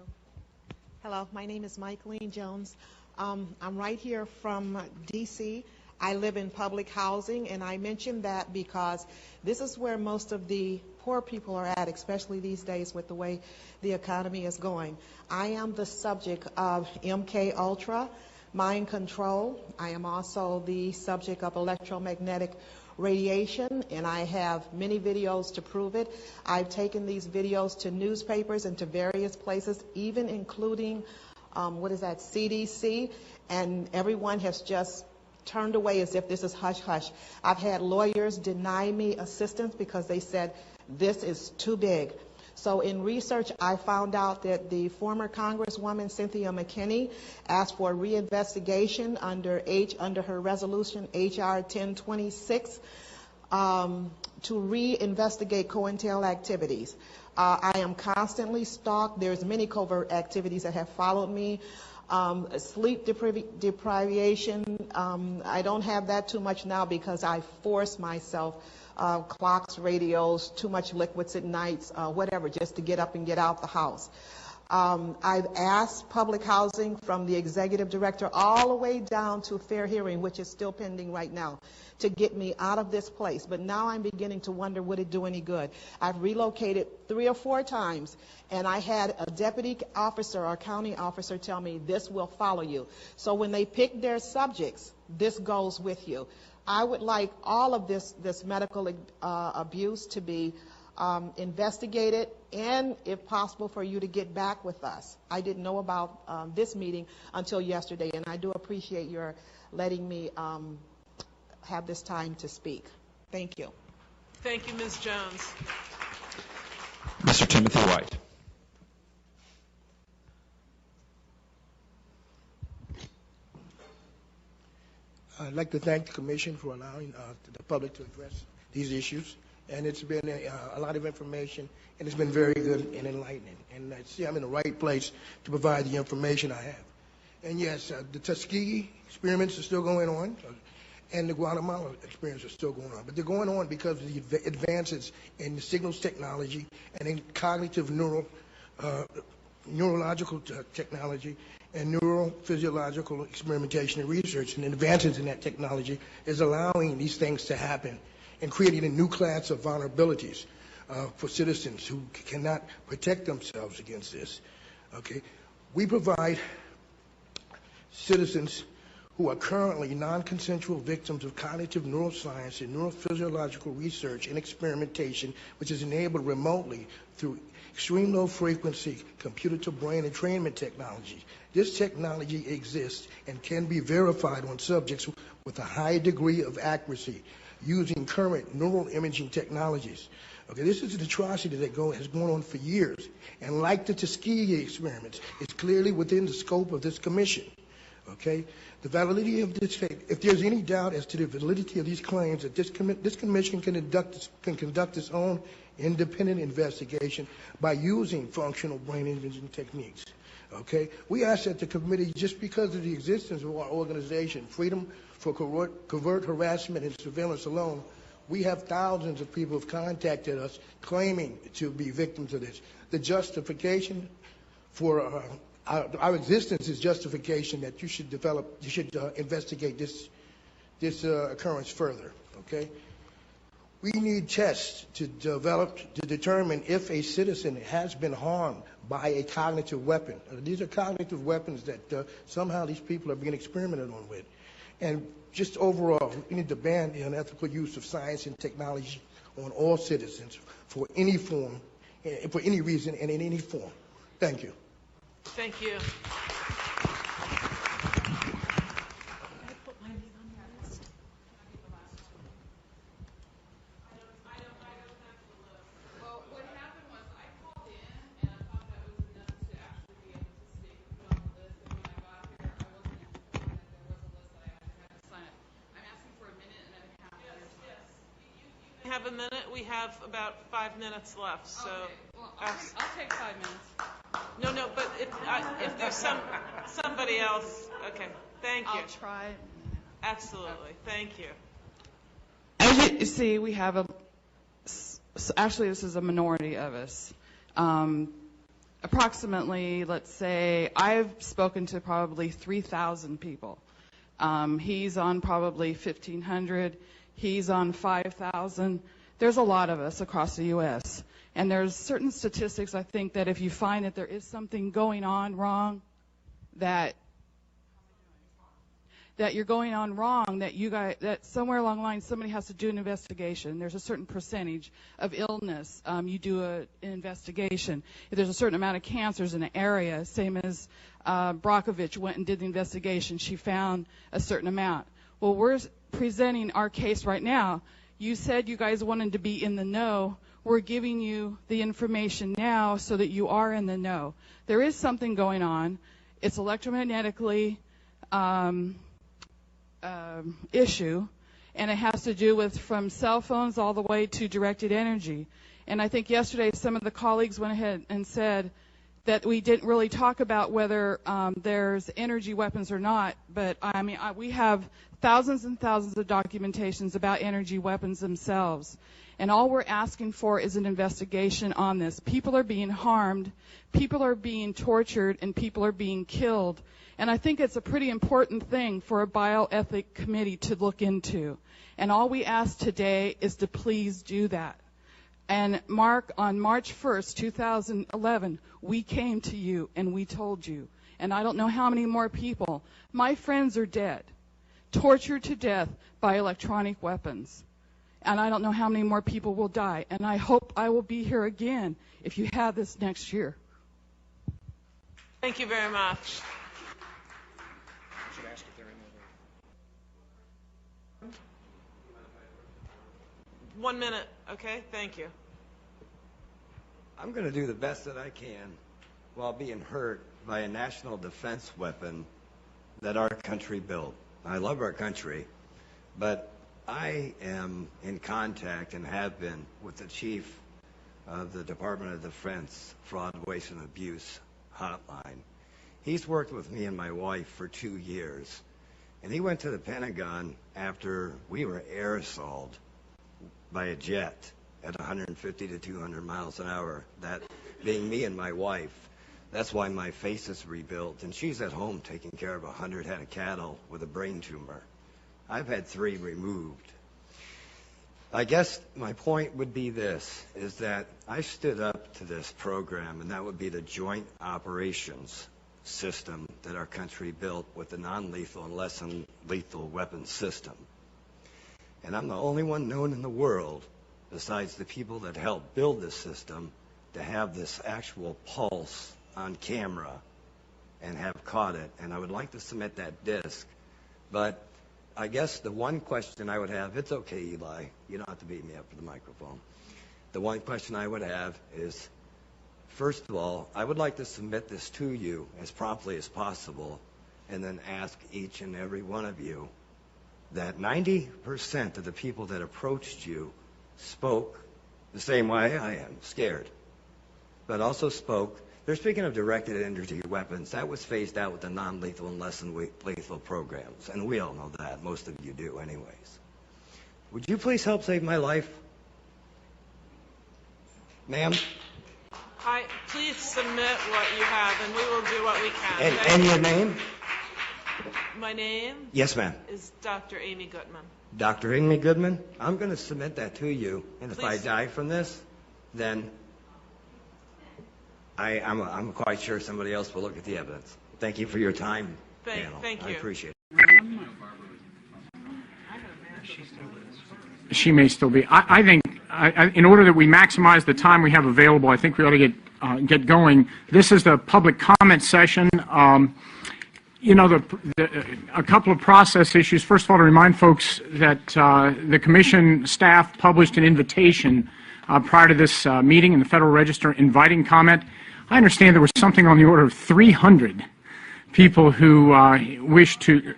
Hello, my name is Micheline Jones. I'm right here from D.C. I live in public housing, and I mention that because this is where most of the poor people are at, especially these days with the way the economy is going. I am the subject of MKULTRA, mind control. I am also the subject of electromagnetic radiation, and I have many videos to prove it. I've taken these videos to newspapers and to various places, even including, CDC, and everyone has just turned away as if this is hush-hush. I've had lawyers deny me assistance because they said, this is too big. So in research, I found out that the former Congresswoman Cynthia McKinney asked for a reinvestigation under her resolution HR 1026 to reinvestigate COINTEL activities. I am constantly stalked. There's many covert activities that have followed me. Sleep deprivation, I don't have that too much now because I force myself, clocks, radios, too much liquids at nights, whatever, just to get up and get out the house. I've asked public housing from the executive director all the way down to fair hearing, which is still pending right now, to get me out of this place. But now I'm beginning to wonder, would it do any good? I've relocated 3 or 4 times, and I had a deputy officer or county officer tell me, this will follow you. So when they pick their subjects, this goes with you. I would like all of this medical abuse to be investigated, and if possible for you to get back with us. I didn't know about this meeting until yesterday, and I do appreciate your letting me have this time to speak. Thank you. Thank you, Ms. Jones. Mr. Timothy White. I'd like to thank the Commission for allowing the public to address these issues. And it's been a lot of information, and it's been very good and enlightening. And I see I'm in the right place to provide the information I have. And yes, the Tuskegee experiments are still going on, and the Guatemala experiments are still going on. But they're going on because of the advances in the signals technology and in cognitive neurological technology and neurophysiological experimentation and research. And advances in that technology is allowing these things to happen and creating a new class of vulnerabilities for citizens who cannot protect themselves against this. Okay, we provide citizens who are currently non-consensual victims of cognitive neuroscience and neurophysiological research and experimentation, which is enabled remotely through extreme low frequency computer-to-brain entrainment technology. This technology exists and can be verified on subjects with a high degree of accuracy using current neural imaging technologies. Okay, this is an atrocity that has gone on for years, and like the Tuskegee experiments, it's clearly within the scope of this commission. Okay, the validity of this, if there's any doubt as to the validity of these claims, that this commission can conduct its own independent investigation by using functional brain imaging techniques. Okay, we ask that the committee, just because of the existence of our organization, Freedom for Covert Harassment and Surveillance alone, we have thousands of people who have contacted us claiming to be victims of this. The justification for our existence is justification that you should investigate this occurrence further, okay? We need tests to determine if a citizen has been harmed by a cognitive weapon. These are cognitive weapons that somehow these people are being experimented on with. And just overall, we need to ban the unethical use of science and technology on all citizens for any form, for any reason, and in any form. Thank you. Thank you. Have a minute. We have about 5 minutes left. So, okay. Well, I'll take 5 minutes. No, but if there's somebody else, okay. Thank you. I'll try. Absolutely. Thank you. As you see, we have actually, this is a minority of us. Approximately, let's say, I've spoken to probably 3,000 people. He's on probably 1,500. He's on 5,000. There's a lot of us across the U.S. And there's certain statistics, I think, that if you find that there is something going on wrong, that you're going on wrong, that somewhere along the line somebody has to do an investigation. There's a certain percentage of illness. You do an investigation. If there's a certain amount of cancers in an area, same as Brockovich went and did the investigation, she found a certain amount. Well, we're presenting our case right now. You said you guys wanted to be in the know. We're giving you the information now so that you are in the know. There is something going on. It's electromagnetically issue, and it has to do with from cell phones all the way to directed energy. And I think yesterday some of the colleagues went ahead and said that we didn't really talk about whether there's energy weapons or not, but I mean, we have thousands and thousands of documentations about energy weapons themselves. And all we're asking for is an investigation on this. People are being harmed, people are being tortured, and people are being killed. And I think it's a pretty important thing for a bioethic committee to look into. And all we ask today is to please do that. And Mark, on March 1st, 2011, we came to you and we told you. And I don't know how many more people. My friends are dead, tortured to death by electronic weapons. And I don't know how many more people will die. And I hope I will be here again if you have this next year. Thank you very much. 1 minute, okay? Thank you. I'm going to do the best that I can while being hurt by a national defense weapon that our country built. I love our country, but I am in contact and have been with the chief of the Department of Defense Fraud, Waste, and Abuse hotline. He's worked with me and my wife for 2 years, and he went to the Pentagon after we were air assaulted by a jet at 150 to 200 miles an hour, that being me and my wife. That's why my face is rebuilt, and she's at home taking care of 100 head of cattle with a brain tumor. I've had 3 removed. I guess my point would be this, is that I stood up to this program, and that would be the Joint Operations System that our country built with the non-lethal and less than lethal weapons system. And I'm the only one known in the world, besides the people that helped build this system, to have this actual pulse on camera and have caught it. And I would like to submit that disc. But I guess the one question I would have, it's okay, Eli, you don't have to beat me up for the microphone. The one question I would have is, first of all, I would like to submit this to you as promptly as possible, and then ask each and every one of you that 90% of the people that approached you spoke the same way I am, scared, but also spoke. They're speaking of directed energy weapons. That was phased out with the non-lethal and less than lethal programs, and we all know that. Most of you do anyways. Would you please help save my life? Ma'am? Please submit what you have, and we will do what we can. And your name? My name? Yes, ma'am. Is Dr. Amy Goodman. Dr. Amy Goodman, I'm going to submit that to you, and if I Please. die from this, then I'm quite sure somebody else will look at the evidence. Thank you for your time, panel. Thank you. I appreciate it. She may still be. I think, in order that we maximize the time we have available, I think we ought to get going. This is the public comment session. You know, a couple of process issues. First of all, to remind folks that the Commission staff published an invitation prior to this meeting in the Federal Register inviting comment. I understand there was something on the order of 300 people who wish to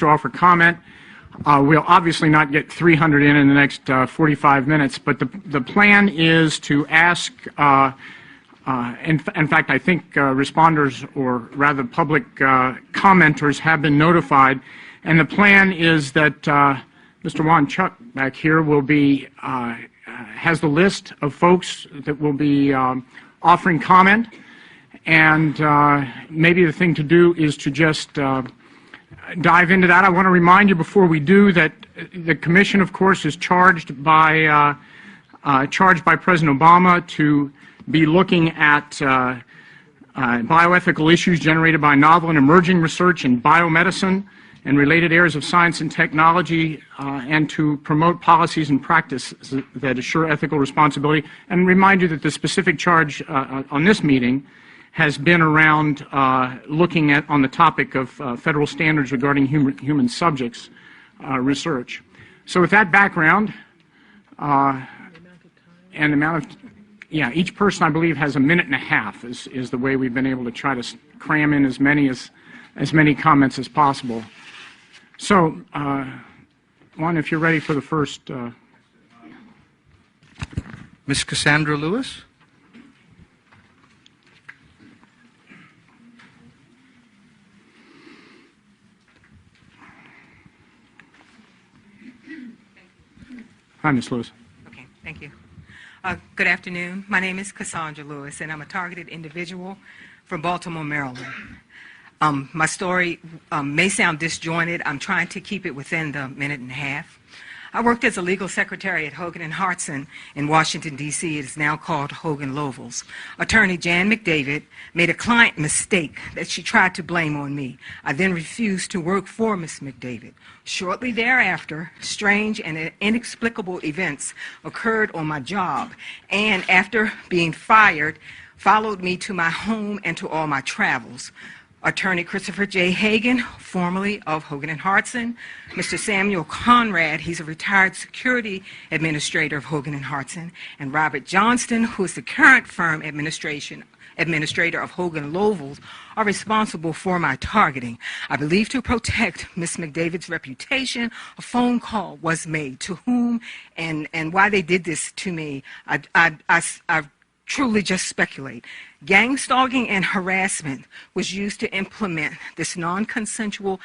offer comment. We'll obviously not get 300 in the next 45 minutes, but the plan is to ask, in fact, I think responders, or rather public commenters, have been notified, and the plan is that Mr. Juan Chuck back here will be, has the list of folks that will be offering comment, and maybe the thing to do is to just dive into that. I want to remind you before we do that the Commission, of course, is charged by President Obama to be looking at bioethical issues generated by novel and emerging research in biomedicine and related areas of science and technology, and to promote policies and practices that assure ethical responsibility. And remind you that the specific charge on this meeting has been around looking at on the topic of federal standards regarding human subjects research. So with that background and the amount of, each person I believe has a minute and a half is the way we've been able to try to cram in as many comments as possible. So, Juan, if you're ready for the first. Ms. Cassandra Lewis. Hi, Ms. Lewis. Okay, thank you. Good afternoon. My name is Cassandra Lewis, and I'm a targeted individual from Baltimore, Maryland. My story may sound disjointed. I'm trying to keep it within the minute and a half. I worked as a legal secretary at Hogan & Hartson in Washington, D.C. It is now called Hogan Lovells. Attorney Jan McDavid made a client mistake that she tried to blame on me. I then refused to work for Ms. McDavid. Shortly thereafter, strange and inexplicable events occurred on my job, and after being fired, followed me to my home and to all my travels. Attorney Christopher J. Hagan, formerly of Hogan & Hartson, Mr. Samuel Conrad, he's a retired security administrator of Hogan & Hartson, and Robert Johnston, who is the current firm administrator of Hogan Lovells, are responsible for my targeting. I believe to protect Ms. McDavid's reputation, a phone call was made. To whom and why they did this to me, I truly just speculate. Gang stalking and harassment was used to implement this non-consensual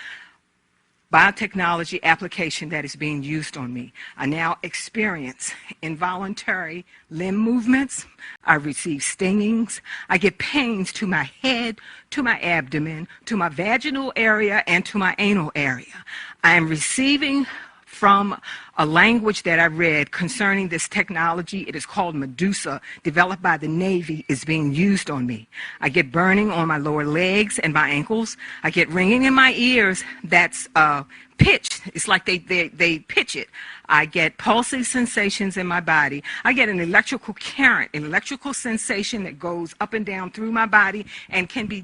biotechnology application that is being used on me. I now experience involuntary limb movements. I receive stingings. I get pains to my head, to my abdomen, to my vaginal area, and to my anal area. I am receiving from a language that I read concerning this technology. It is called Medusa, developed by the Navy, is being used on me. I get burning on my lower legs and my ankles. I get ringing in my ears that's pitched. It's like they pitch it. I get pulsing sensations in my body. I get an electrical current, an electrical sensation that goes up and down through my body and can be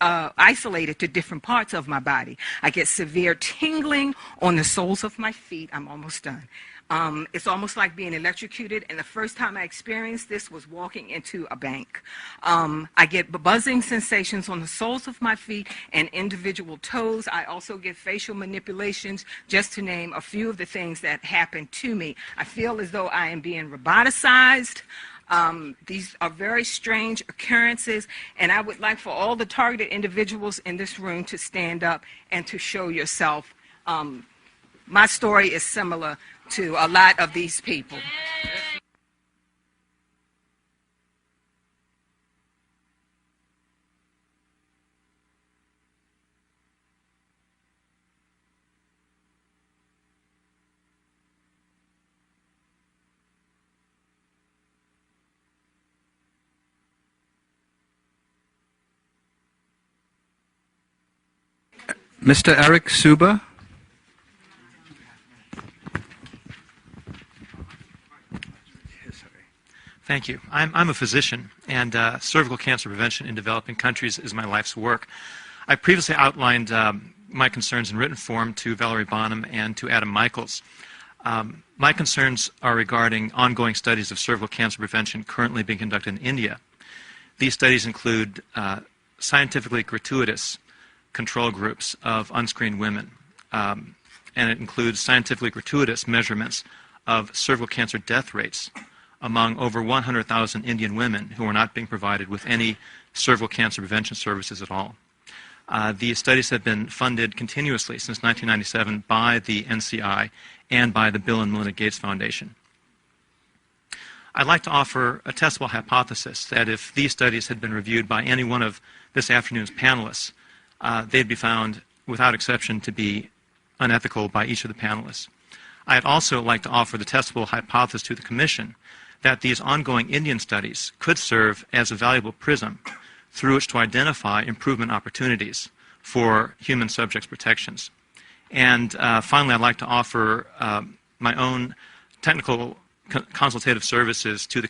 isolated to different parts of my body. I get severe tingling on the soles of my feet. I'm almost done. It's almost like being electrocuted, and the first time I experienced this was walking into a bank. I get buzzing sensations on the soles of my feet and individual toes. I also get facial manipulations, just to name a few of the things that happen to me. I feel as though I am being roboticized. These are very strange occurrences, and I would like for all the targeted individuals in this room to stand up and to show yourself. My story is similar to a lot of these people. Mr. Eric Suba. Thank you. I'm a physician, and cervical cancer prevention in developing countries is my life's work. I previously outlined my concerns in written form to Valerie Bonham and to Adam Michaels. My concerns are regarding ongoing studies of cervical cancer prevention currently being conducted in India. These studies include scientifically gratuitous control groups of unscreened women, and it includes scientifically gratuitous measurements of cervical cancer death rates among over 100,000 Indian women who are not being provided with any cervical cancer prevention services at all. These studies have been funded continuously since 1997 by the NCI and by the Bill and Melinda Gates Foundation. I'd like to offer a testable hypothesis that if these studies had been reviewed by any one of this afternoon's panelists, they'd be found, without exception, to be unethical by each of the panelists. I'd also like to offer the testable hypothesis to the Commission that these ongoing Indian studies could serve as a valuable prism through which to identify improvement opportunities for human subjects' protections. And finally, I'd like to offer my own technical consultative services to the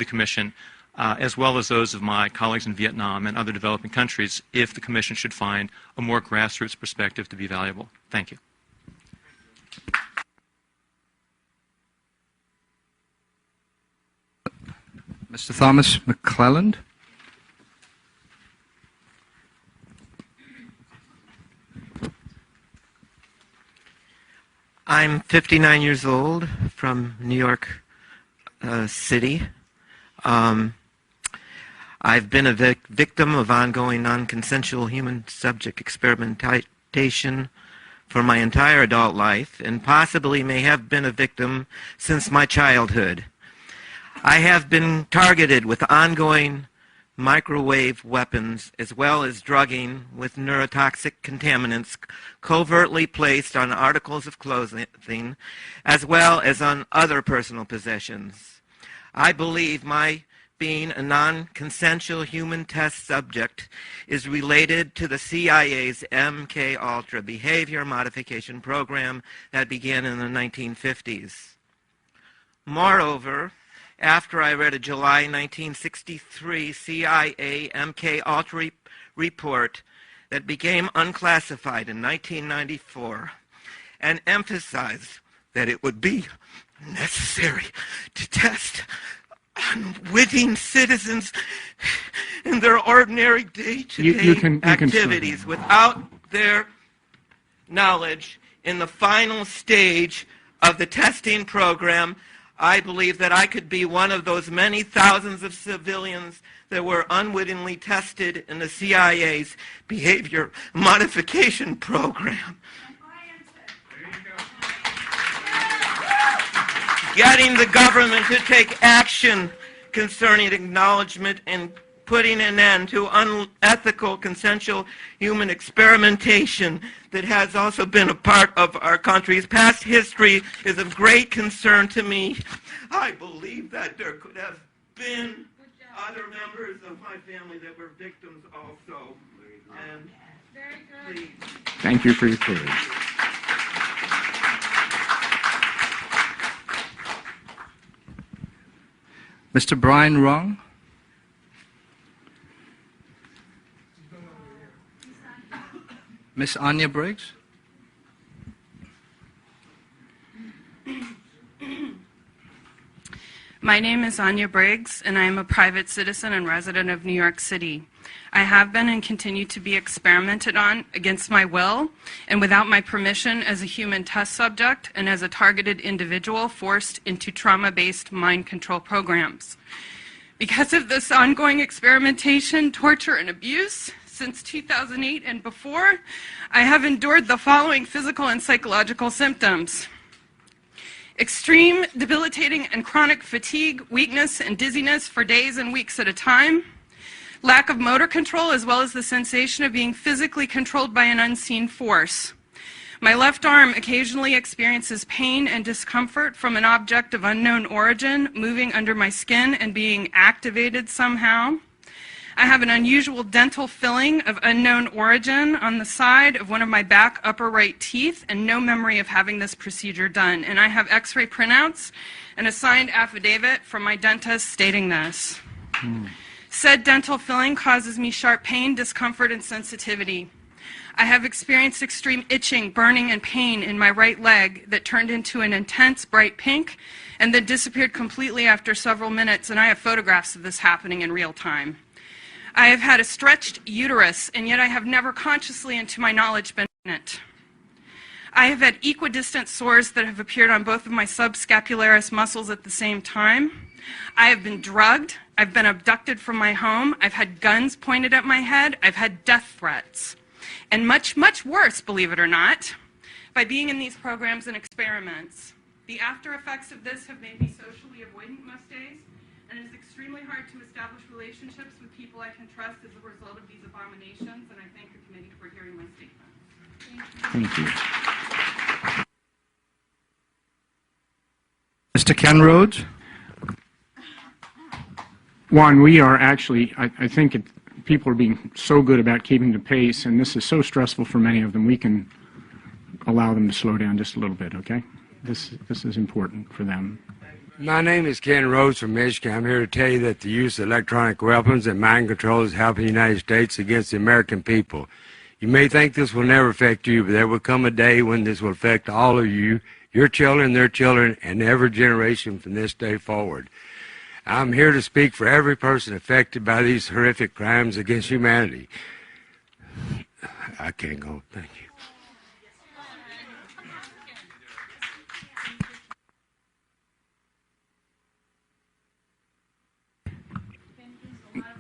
Commission, as well as those of my colleagues in Vietnam and other developing countries, if the Commission should find a more grassroots perspective to be valuable. Thank you. Mr. Thomas McClelland. I'm 59 years old from New York City. I've been a victim of ongoing non-consensual human subject experimentation for my entire adult life, and possibly may have been a victim since my childhood. I have been targeted with ongoing microwave weapons as well as drugging with neurotoxic contaminants covertly placed on articles of clothing as well as on other personal possessions. I believe my being a non-consensual human test subject is related to the CIA's MKULTRA behavior modification program that began in the 1950s. Moreover, after I read a July 1963 CIA MKUltra report that became unclassified in 1994 and emphasized that it would be necessary to test unwitting citizens in their ordinary day-to-day activities without their knowledge in the final stage of the testing program, I believe that I could be one of those many thousands of civilians that were unwittingly tested in the CIA's behavior modification program. Getting the government to take action concerning acknowledgement and putting an end to unethical consensual human experimentation that has also been a part of our country's past history is of great concern to me. I believe that there could have been other members of my family that were victims also. And please. Thank you for your courage. Mr. Brian Rung. Miss Anya Briggs. My name is Anya Briggs, and I am a private citizen and resident of New York City. I have been and continue to be experimented on against my will and without my permission as a human test subject and as a targeted individual forced into trauma-based mind control programs. Because of this ongoing experimentation, torture, and abuse, since 2008 and before, I have endured the following physical and psychological symptoms: extreme, debilitating, and chronic fatigue, weakness, and dizziness for days and weeks at a time, lack of motor control, as well as the sensation of being physically controlled by an unseen force. My left arm occasionally experiences pain and discomfort from an object of unknown origin moving under my skin and being activated somehow. I have an unusual dental filling of unknown origin on the side of one of my back upper right teeth and no memory of having this procedure done. And I have x-ray printouts and a signed affidavit from my dentist stating this. Said dental filling causes me sharp pain, discomfort, and sensitivity. I have experienced extreme itching, burning, and pain in my right leg that turned into an intense bright pink and then disappeared completely after several minutes, and I have photographs of this happening in real time. I have had a stretched uterus, and yet I have never consciously, and to my knowledge, been pregnant. I have had equidistant sores that have appeared on both of my subscapularis muscles at the same time. I have been drugged. I've been abducted from my home. I've had guns pointed at my head. I've had death threats. And much, much worse, believe it or not, by being in these programs and experiments. The after effects of this have made me socially avoidant most days, and it is extremely hard to establish relationships with people I can trust as a result of these abominations, and I thank the committee for hearing my statement. Thank you. Mr. Ken Rhodes? One, we are actually, I think people are being so good about keeping the pace, and this is so stressful for many of them, we can allow them to slow down just a little bit, okay? This is important for them. My name is Ken Rhodes from Michigan. I'm here to tell you that the use of electronic weapons and mind control is helping the United States against the American people. You may think this will never affect you, but there will come a day when this will affect all of you, your children, their children, and every generation from this day forward. I'm here to speak for every person affected by these horrific crimes against humanity. I can't go. Thank you.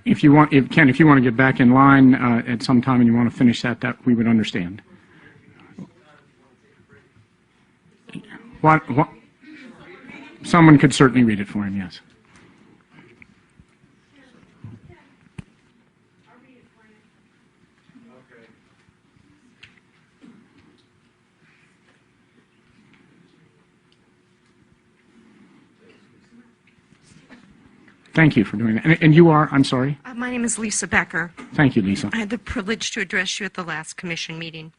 If you want, Ken, if you want to get back in line at some time and you want to finish that we would understand. What? Someone could certainly read it for him, yes. Thank you for doing that. And you are, I'm sorry? My name is Lisa Becker. Thank you, Lisa. I had the privilege to address you at the last commission meeting.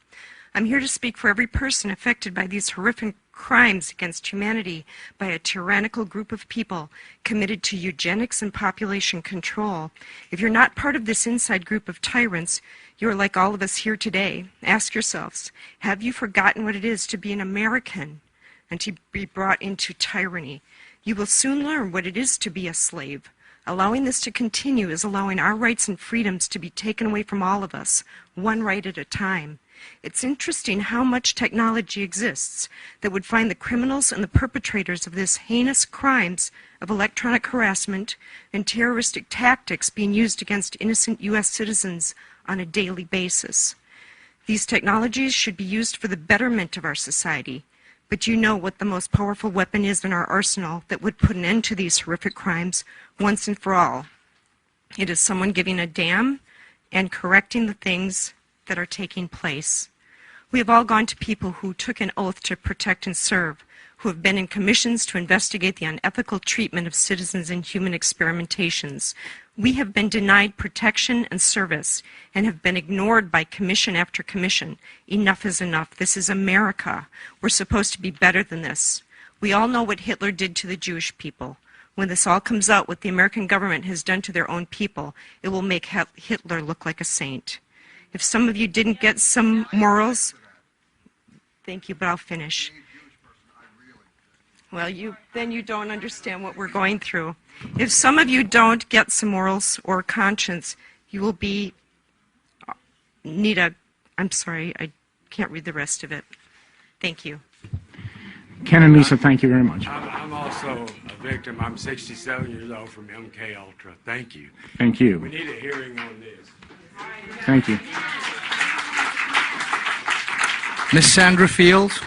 I'm here to speak for every person affected by these horrific crimes against humanity by a tyrannical group of people committed to eugenics and population control. If you're not part of this inside group of tyrants, you're like all of us here today. Ask yourselves, have you forgotten what it is to be an American and to be brought into tyranny? You will soon learn what it is to be a slave. Allowing this to continue is allowing our rights and freedoms to be taken away from all of us, one right at a time. It's interesting how much technology exists that would find the criminals and the perpetrators of this heinous crimes of electronic harassment and terroristic tactics being used against innocent U.S. citizens on a daily basis. These technologies should be used for the betterment of our society. But you know what the most powerful weapon is in our arsenal that would put an end to these horrific crimes once and for all. It is someone giving a damn and correcting the things that are taking place. We have all gone to people who took an oath to protect and serve, who have been in commissions to investigate the unethical treatment of citizens in human experimentations. We have been denied protection and service and have been ignored by commission after commission. Enough is enough. This is America. We're supposed to be better than this. We all know what Hitler did to the Jewish people. When this all comes out, what the American government has done to their own people, it will make Hitler look like a saint. If some of you didn't get some morals, thank you, but I'll finish. Well, then you don't understand what we're going through. If some of you don't get some morals or conscience, you will I'm sorry, I can't read the rest of it. Thank you. Ken and Lisa, thank you very much. I'm also a victim. I'm 67 years old from MKULTRA. Thank you. Thank you. We need a hearing on this. Thank you. Miss Sandra Fields?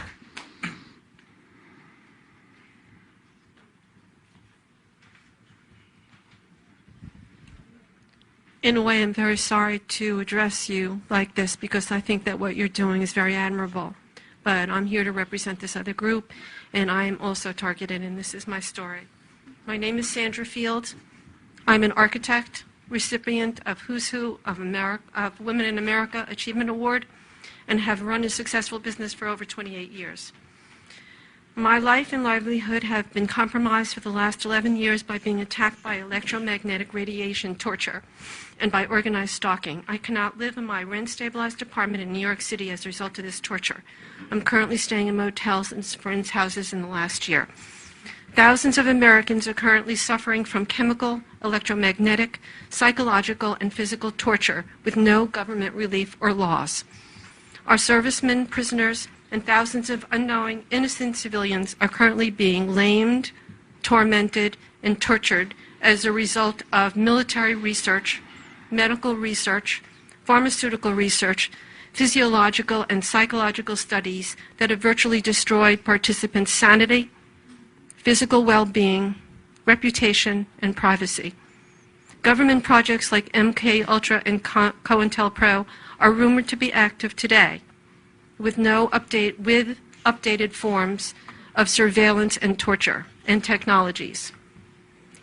In a way, I'm very sorry to address you like this because I think that what you're doing is very admirable. But I'm here to represent this other group, and I am also targeted, and this is my story. My name is Sandra Fields. I'm an architect. recipient of Who's Who of Women in America Achievement Award, and have run a successful business for over 28 years. My life and livelihood have been compromised for the last 11 years by being attacked by electromagnetic radiation torture and by organized stalking. I cannot live in my rent-stabilized apartment in New York City as a result of this torture. I'm currently staying in motels and friends' houses in the last year. Thousands of Americans are currently suffering from chemical, electromagnetic, psychological, and physical torture with no government relief or laws. Our servicemen, prisoners, and thousands of unknowing, innocent civilians are currently being lamed, tormented, and tortured as a result of military research, medical research, pharmaceutical research, physiological and psychological studies that have virtually destroyed participants' sanity, physical well-being, reputation, and privacy. Government projects like MKULTRA and COINTELPRO are rumored to be active today, with updated forms of surveillance and torture and technologies.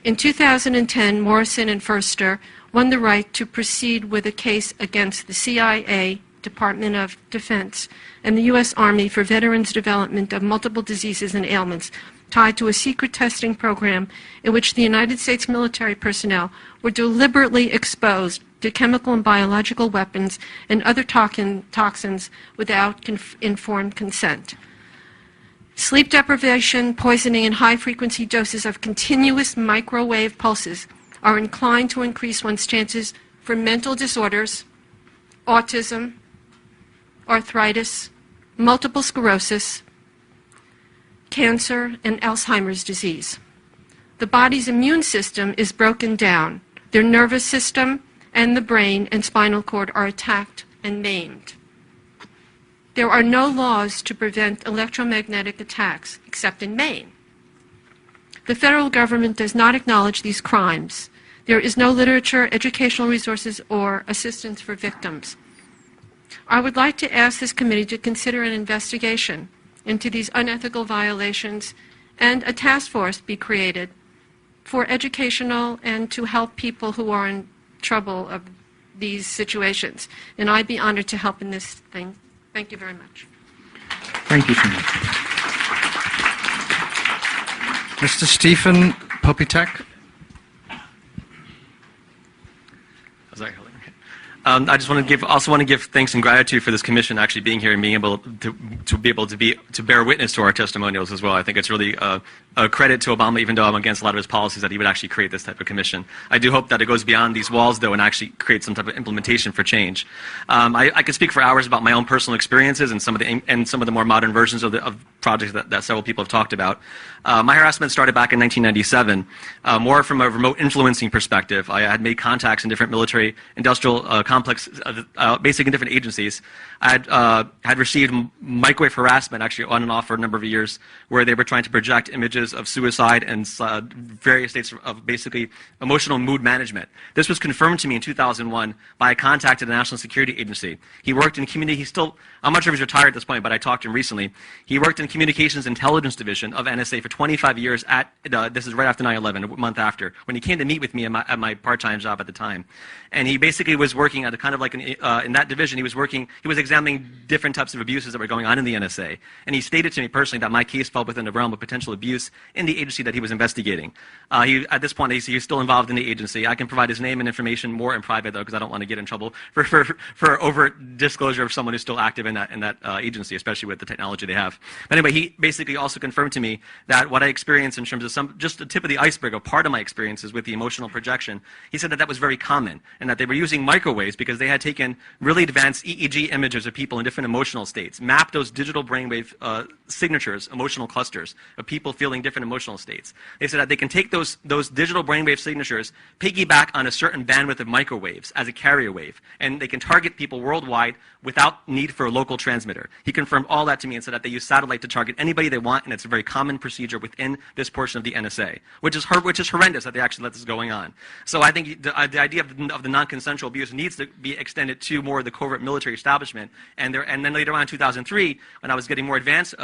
In 2010, Morrison and Furster won the right to proceed with a case against the CIA, Department of Defense, and the U.S. Army for veterans' development of multiple diseases and ailments tied to a secret testing program in which the United States military personnel were deliberately exposed to chemical and biological weapons and other toxins without informed consent. Sleep deprivation, poisoning, and high-frequency doses of continuous microwave pulses are inclined to increase one's chances for mental disorders, autism, arthritis, multiple sclerosis, cancer, and Alzheimer's disease. The body's immune system is broken down. Their nervous system and the brain and spinal cord are attacked and maimed. There are no laws to prevent electromagnetic attacks, except in Maine. The federal government does not acknowledge these crimes. There is no literature, educational resources, or assistance for victims. I would like to ask this committee to consider an investigation into these unethical violations and a task force be created for educational and to help people who are in trouble of these situations. And I'd be honored to help in this thing. Thank you very much. Thank you so much. Mr. Stephen Popitek. I just want to give thanks and gratitude for this commission actually being here and being able to bear witness to our testimonials as well. I think it's really a credit to Obama, even though I'm against a lot of his policies, that he would actually create this type of commission. I do hope that it goes beyond these walls, though, and actually creates some type of implementation for change. I could speak for hours about my own personal experiences and some of the more modern versions of projects that several people have talked about. My harassment started back in 1997, more from a remote influencing perspective. I had made contacts in different military industrial complex, basically in different agencies. I had received microwave harassment actually on and off for a number of years, where they were trying to project images of suicide and various states of basically emotional mood management. This was confirmed to me in 2001 by a contact at the National Security Agency. He worked in community, I'm not sure if he's retired at this point, but I talked to him recently. He worked in the Communications Intelligence Division of NSA for 25 years this is right after 9/11, a month after, when he came to meet with me at my part-time job at the time. And he basically was working at a kind of like in that division, he was examining different types of abuses that were going on in the NSA. And he stated to me personally that my case fell within the realm of potential abuse in the agency that he was investigating. At this point, he's still involved in the agency. I can provide his name and information more in private, though, because I don't want to get in trouble for overt disclosure of someone who's still active in that agency, especially with the technology they have. But anyway, he basically also confirmed to me that what I experienced in terms of just the tip of the iceberg of part of my experiences with the emotional projection, he said that was very common, and that they were using microwaves because they had taken really advanced EEG images of people in different emotional states, mapped those digital brainwave signatures, emotional clusters of people feeling different emotional states. They said that they can take those digital brainwave signatures, piggyback on a certain bandwidth of microwaves as a carrier wave, and they can target people worldwide without need for a local transmitter. He confirmed all that to me and said that they use satellite to target anybody they want, and it's a very common procedure within this portion of the NSA, which is horrendous that they actually let this going on. So I think the idea of the non-consensual abuse needs to be extended to more of the covert military establishment. And then later on in 2003, when I was getting more advanced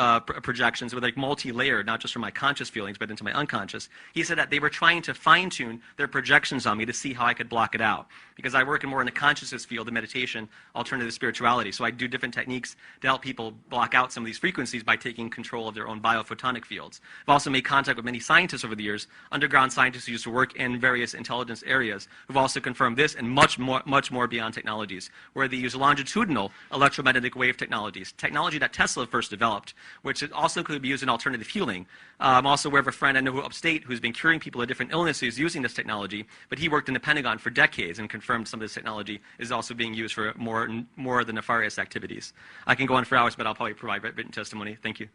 projections with like multi-layered, not just from my conscious feelings, but into my unconscious, he said that they were trying to fine-tune their projections on me to see how I could block it out. Because I work more in the consciousness field of meditation, alternative spirituality. So I do different techniques to help people block out some of these frequencies by taking control of their own biophotonic fields. I've also made contact with many scientists over the years, underground scientists who used to work in various intelligence areas, who've also confirmed this and much more beyond technologies, where they use longitudinal electromagnetic wave technologies, technology that Tesla first developed, which also could be used in alternative healing. I'm also aware of a friend I know upstate who's been curing people of different illnesses using this technology, but he worked in the Pentagon for decades and confirmed some of this technology is also being used for more of the nefarious activities. I can go on for hours, but I'll probably provide written testimony. Thank you.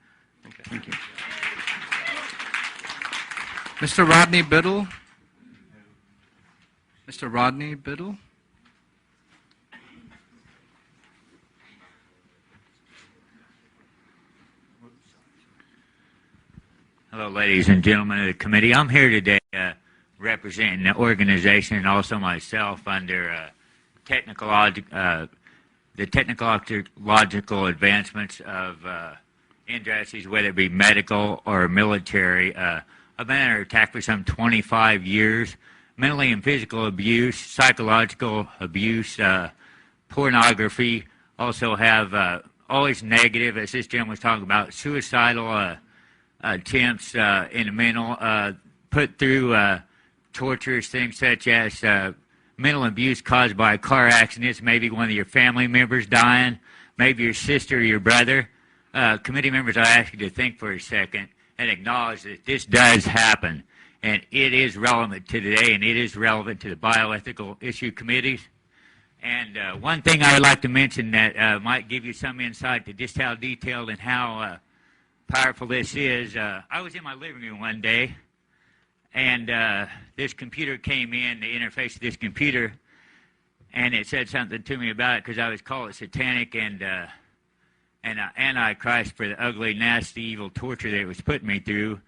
Okay. Thank you. Mr. Rodney Biddle. Mr. Rodney Biddle. Hello, ladies and gentlemen of the committee. I'm here today representing the organization and also myself under the technological advancements of industries, whether it be medical or military. I've been under attack for some 25 years. Mentally and physical abuse, psychological abuse, pornography. Also have always negative, as this gentleman was talking about, suicidal attempts in the mental, put through torturous things such as mental abuse caused by car accidents, maybe one of your family members dying, maybe your sister or your brother. Committee members, I ask you to think for a second and acknowledge that this does happen, and it is relevant to today, and it is relevant to the bioethical issue committees. And one thing I would like to mention that might give you some insight to just how detailed and how powerful this is. I was in my living room one day, and this computer came in, the interface of this computer, and it said something to me about it because I was called satanic and antichrist for the ugly, nasty, evil torture that it was putting me through.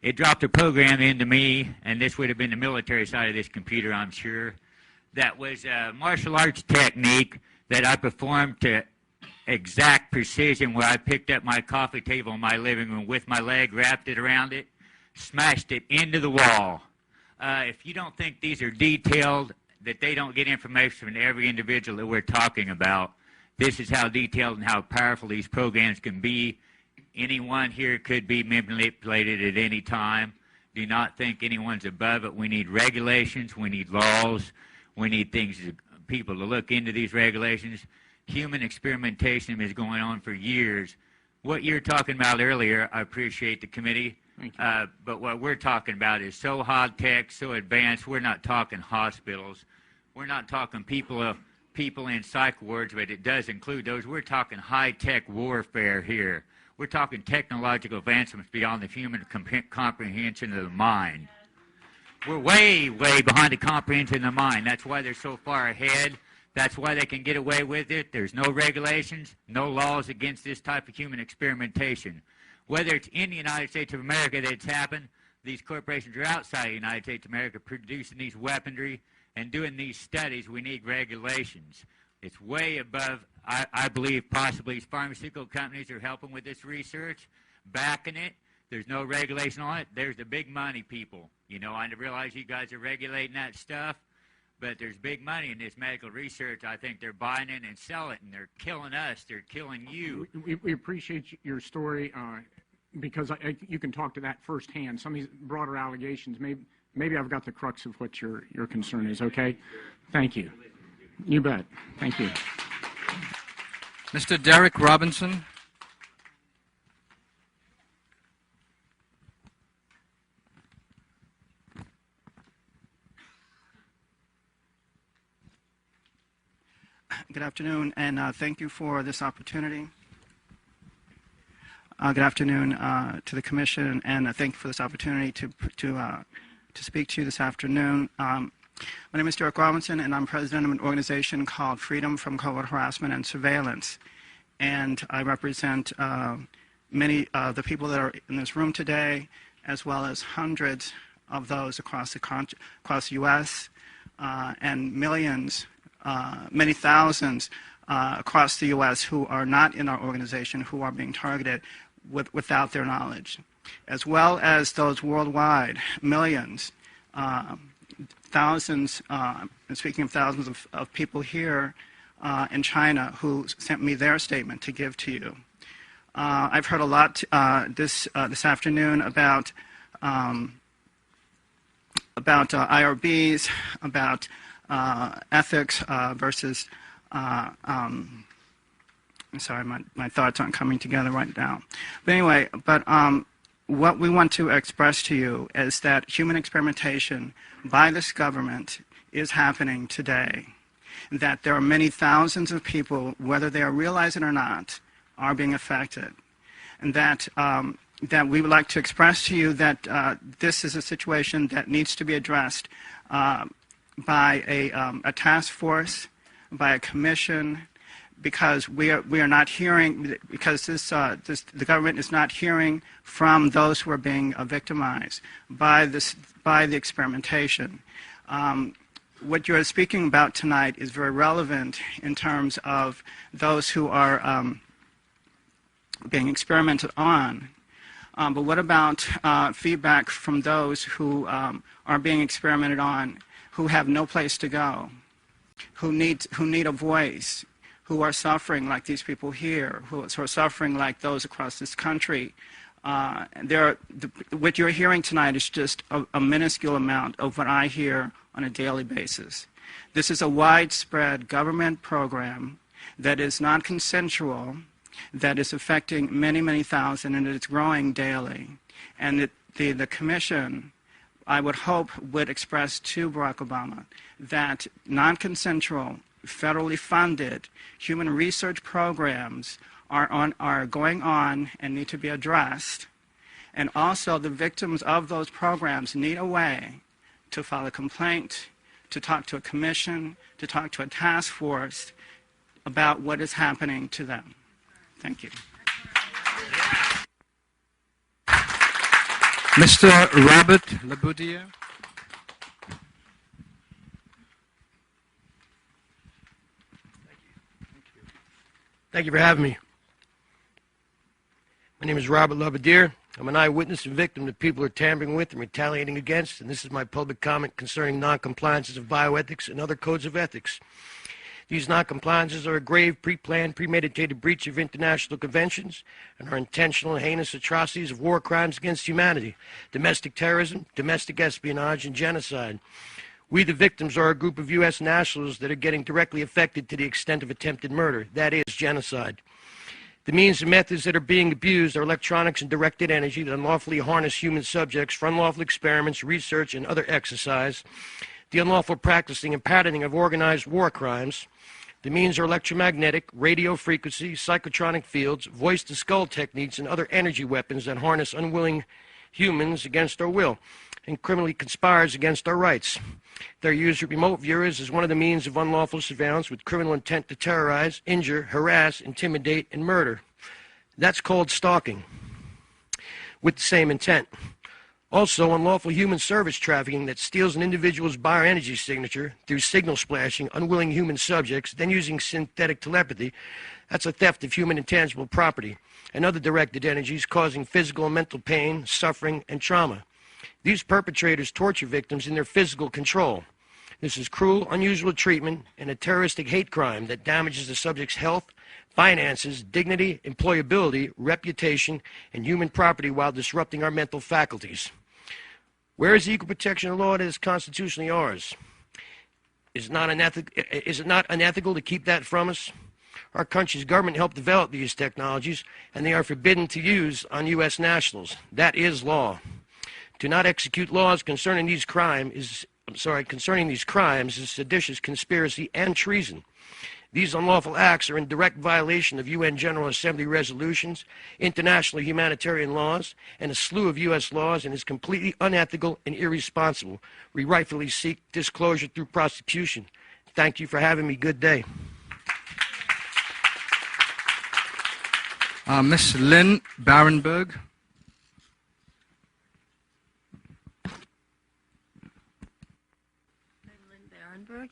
It dropped a program into me, and this would have been the military side of this computer, I'm sure, that was a martial arts technique that I performed to exact precision, where I picked up my coffee table in my living room with my leg, wrapped it around it, smashed it into the wall. If you don't think these are detailed, that they don't get information from every individual that we're talking about, this is how detailed and how powerful these programs can be. Anyone here could be manipulated at any time. Do not think anyone's above it. We need regulations. We need laws. We need people to look into these regulations. Human experimentation is going on for years. What you're talking about earlier, I appreciate the committee, but what we're talking about is so high-tech, so advanced. We're not talking hospitals. We're not talking people in psych wards, but it does include those. We're talking high-tech warfare here. We're talking technological advancements beyond the human comprehension of the mind. We're way, way behind the comprehension of the mind. That's why they're so far ahead. That's why they can get away with it. There's no regulations, no laws against this type of human experimentation. Whether it's in the United States of America that it's happened, these corporations are outside the United States of America producing these weaponry and doing these studies. We need regulations. It's way above, I believe, possibly pharmaceutical companies are helping with this research, backing it. There's no regulation on it. There's the big money people. You know, I realize you guys are regulating that stuff, but there's big money in this medical research. I think they're buying it and selling it, and they're killing us. They're killing you. We appreciate your story because you can talk to that firsthand. Some of these broader allegations, maybe I've got the crux of what your concern is, okay? Thank you. You bet. Thank you. Mr. Derek Robinson. Good afternoon, and thank you for this opportunity. Good afternoon to the Commission, and thank you for this opportunity to speak to you this afternoon. My name is Derek Robinson, and I'm president of an organization called Freedom from Covert Harassment and Surveillance. And I represent many of the people that are in this room today, as well as hundreds of those across the U.S. And millions, many thousands across the U.S. who are not in our organization, who are being targeted without their knowledge, as well as those worldwide, millions, thousands, and speaking of thousands of people here in China who sent me their statement to give to you. I've heard a lot this afternoon about IRBs, about ethics versus. I'm sorry, my thoughts aren't coming together right now. But anyway, what we want to express to you is that human experimentation by this government is happening today. That there are many thousands of people, whether they are realizing it or not, are being affected. And that we would like to express to you that this is a situation that needs to be addressed by a task force, by a commission, because we are not hearing, because the government is not hearing from those who are being victimized by the experimentation. What you're speaking about tonight is very relevant in terms of those who are being experimented on. But what about feedback from those who are being experimented on, who have no place to go, who need a voice, who are suffering like these people here, who are suffering like those across this country? What you're hearing tonight is just a minuscule amount of what I hear on a daily basis. This is a widespread government program that is non-consensual, that is affecting many, many thousand, and it's growing daily. And the commission, I would hope, would express to Barack Obama that non-consensual, federally funded human research programs are going on and need to be addressed. And also the victims of those programs need a way to file a complaint, to talk to a commission, to talk to a task force about what is happening to them. Thank you. Mr. Robert Laboudier. Thank you for having me. My name is Robert Laboudier. I'm an eyewitness and victim that people are tampering with and retaliating against, and this is my public comment concerning non-compliances of bioethics and other codes of ethics. These non-compliances are a grave, pre-planned, premeditated breach of international conventions and are intentional and heinous atrocities of war crimes against humanity, domestic terrorism, domestic espionage, and genocide. We, the victims, are a group of U.S. nationals that are getting directly affected to the extent of attempted murder. That is genocide. The means and methods that are being abused are electronics and directed energy that unlawfully harness human subjects for unlawful experiments, research, and other exercise, the unlawful practicing and patterning of organized war crimes. The means are electromagnetic, radio frequency, psychotronic fields, voice-to-skull techniques, and other energy weapons that harness unwilling humans against our will and criminally conspires against our rights. They're used with remote viewers as one of the means of unlawful surveillance with criminal intent to terrorize, injure, harass, intimidate, and murder. That's called stalking, with the same intent. Also, unlawful human service trafficking that steals an individual's bioenergy signature through signal splashing unwilling human subjects, then using synthetic telepathy. That's a theft of human intangible property and other directed energies causing physical and mental pain, suffering, and trauma. These perpetrators torture victims in their physical control. This is cruel, unusual treatment and a terroristic hate crime that damages the subject's health, finances, dignity, employability, reputation, and human property while disrupting our mental faculties. Where is the equal protection law that is constitutionally ours? Is it not unethical to keep that from us? Our country's government helped develop these technologies, and they are forbidden to use on U.S. nationals. That is law. To not execute laws concerning these crimes is seditious conspiracy and treason. These unlawful acts are in direct violation of UN General Assembly resolutions, international humanitarian laws, and a slew of U.S. laws, and is completely unethical and irresponsible. We rightfully seek disclosure through prosecution. Thank you for having me. Good day. Miss Lynn Barenberg.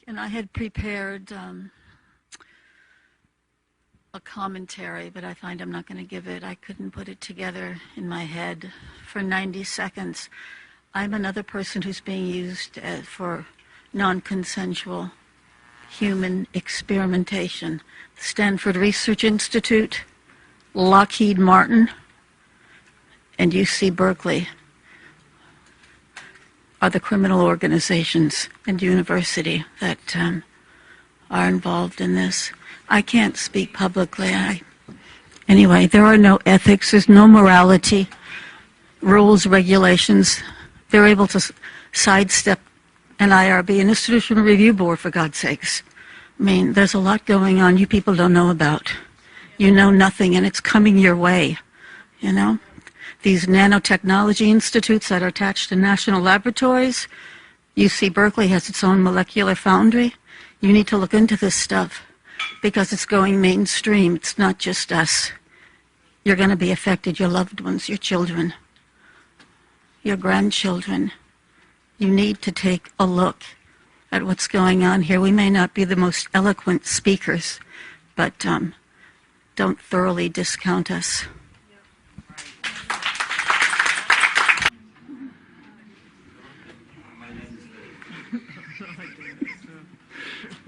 And I had prepared a commentary, but I find I'm not going to give it. I couldn't put it together in my head for 90 seconds. I'm another person who's being used for non-consensual human experimentation. The Stanford Research Institute, Lockheed Martin, and UC Berkeley are the criminal organizations and university that are involved in this. I can't speak publicly. Anyway, there are no ethics, there's no morality, rules, regulations. They're able to sidestep an IRB, an Institutional Review Board, for God's sakes. I mean, there's a lot going on you people don't know about. You know nothing, and it's coming your way, you know? These nanotechnology institutes that are attached to national laboratories. UC Berkeley has its own molecular foundry. You need to look into this stuff because it's going mainstream. It's not just us. You're going to be affected, your loved ones, your children, your grandchildren. You need to take a look at what's going on here. We may not be the most eloquent speakers, but don't thoroughly discount us.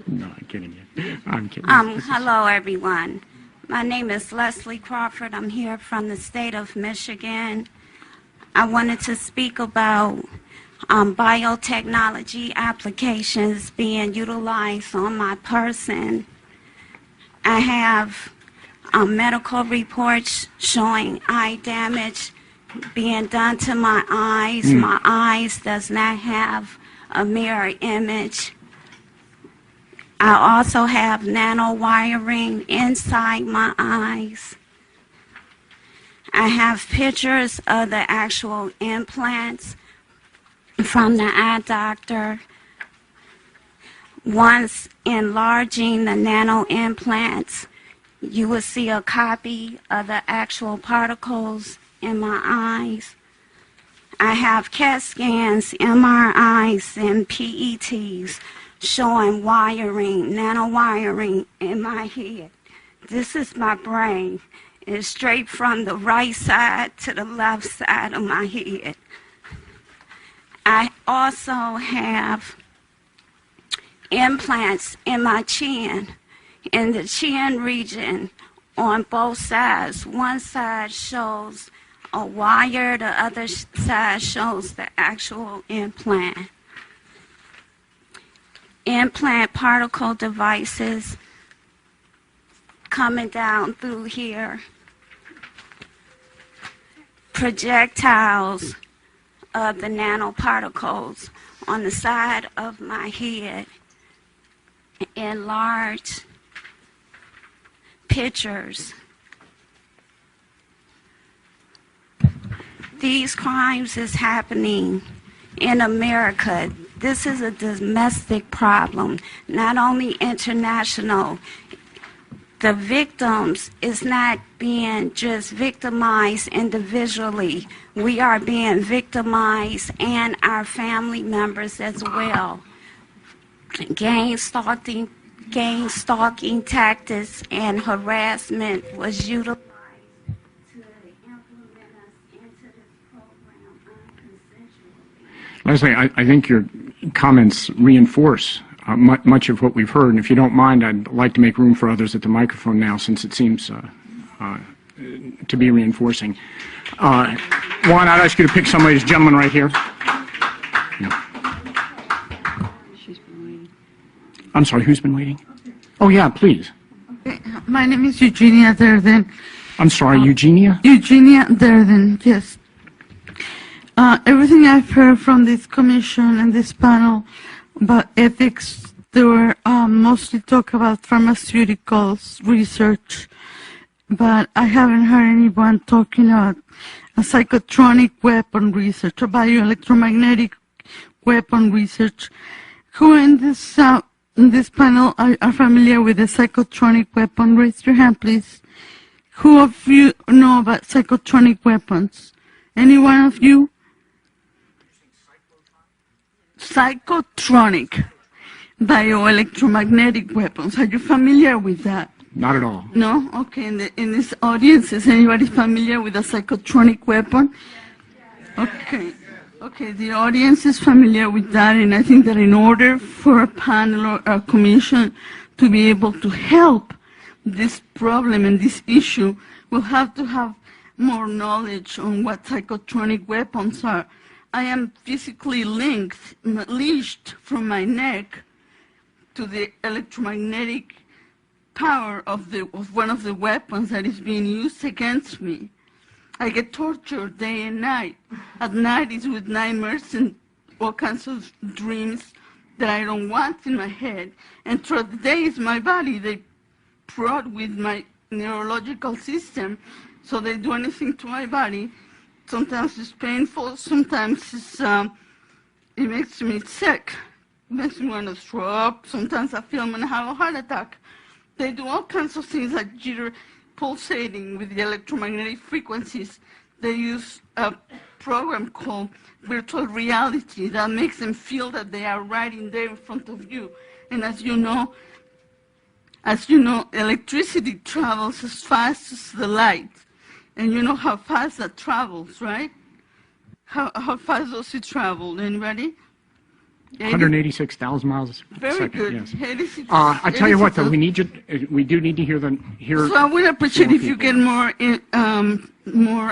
No, I'm kidding you. I'm kidding. Hello, everyone. My name is Leslie Crawford. I'm here from the state of Michigan. I wanted to speak about biotechnology applications being utilized on my person. I have medical reports showing eye damage being done to my eyes. My eyes does not have a mirror image. I also have nanowiring inside my eyes. I have pictures of the actual implants from the eye doctor. Once enlarging the nano implants, you will see a copy of the actual particles in my eyes. I have CAT scans, MRIs, and PETs showing wiring, nanowiring in my head. This is my brain. It's straight from the right side to the left side of my head. I also have implants in my chin, in the chin region on both sides. One side shows a wire, the other side shows the actual implant. Implant particle devices coming down through here. Projectiles of the nanoparticles on the side of my head. Enlarged pictures. These crimes is happening in America. This is a domestic problem, not only international. The victims is not being just victimized individually. We are being victimized and our family members as well. Gang stalking tactics and harassment was utilized to implement us into this program unconsensually. Leslie, I think your comments reinforce much of what we've heard, and if you don't mind, I'd like to make room for others at the microphone now, since it seems to be reinforcing. Juan, I'd ask you to pick somebody, this gentleman right here. I'm sorry, who's been waiting? Oh, yeah, please. My name is Eugenia Derden. I'm sorry, Eugenia? Eugenia Derden, yes. Everything I've heard from this commission and this panel about ethics, they were mostly talk about pharmaceuticals research, but I haven't heard anyone talking about a psychotronic weapon research or bioelectromagnetic weapon research. Who in this panel are familiar with the psychotronic weapon? Raise your hand, please. Who of you know about psychotronic weapons? Any one of you? Psychotronic, bioelectromagnetic weapons. Are you familiar with that? Not at all. No? Okay, in this audience, is anybody familiar with a psychotronic weapon? Okay. Okay, the audience is familiar with that, and I think that in order for a panel or a commission to be able to help this problem and this issue, we'll have to have more knowledge on what psychotronic weapons are. I am physically leashed from my neck to the electromagnetic power of one of the weapons that is being used against me. I get tortured day and night. At night it's with nightmares and all kinds of dreams that I don't want in my head. And throughout the day it's my body. They prod with my neurological system, so they do anything to my body. Sometimes it's painful, sometimes it makes me sick. It makes me want to throw up. Sometimes I feel I'm going to have a heart attack. They do all kinds of things like jitter, pulsating with the electromagnetic frequencies. They use a program called virtual reality that makes them feel that they are right in there in front of you. And as you know, electricity travels as fast as the light. And you know how fast that travels, right? How fast does it travel? Anybody? 186,000 miles a Very second. good. Yes. 86, I tell you what, though, 86. we do need to hear So I would appreciate if you get more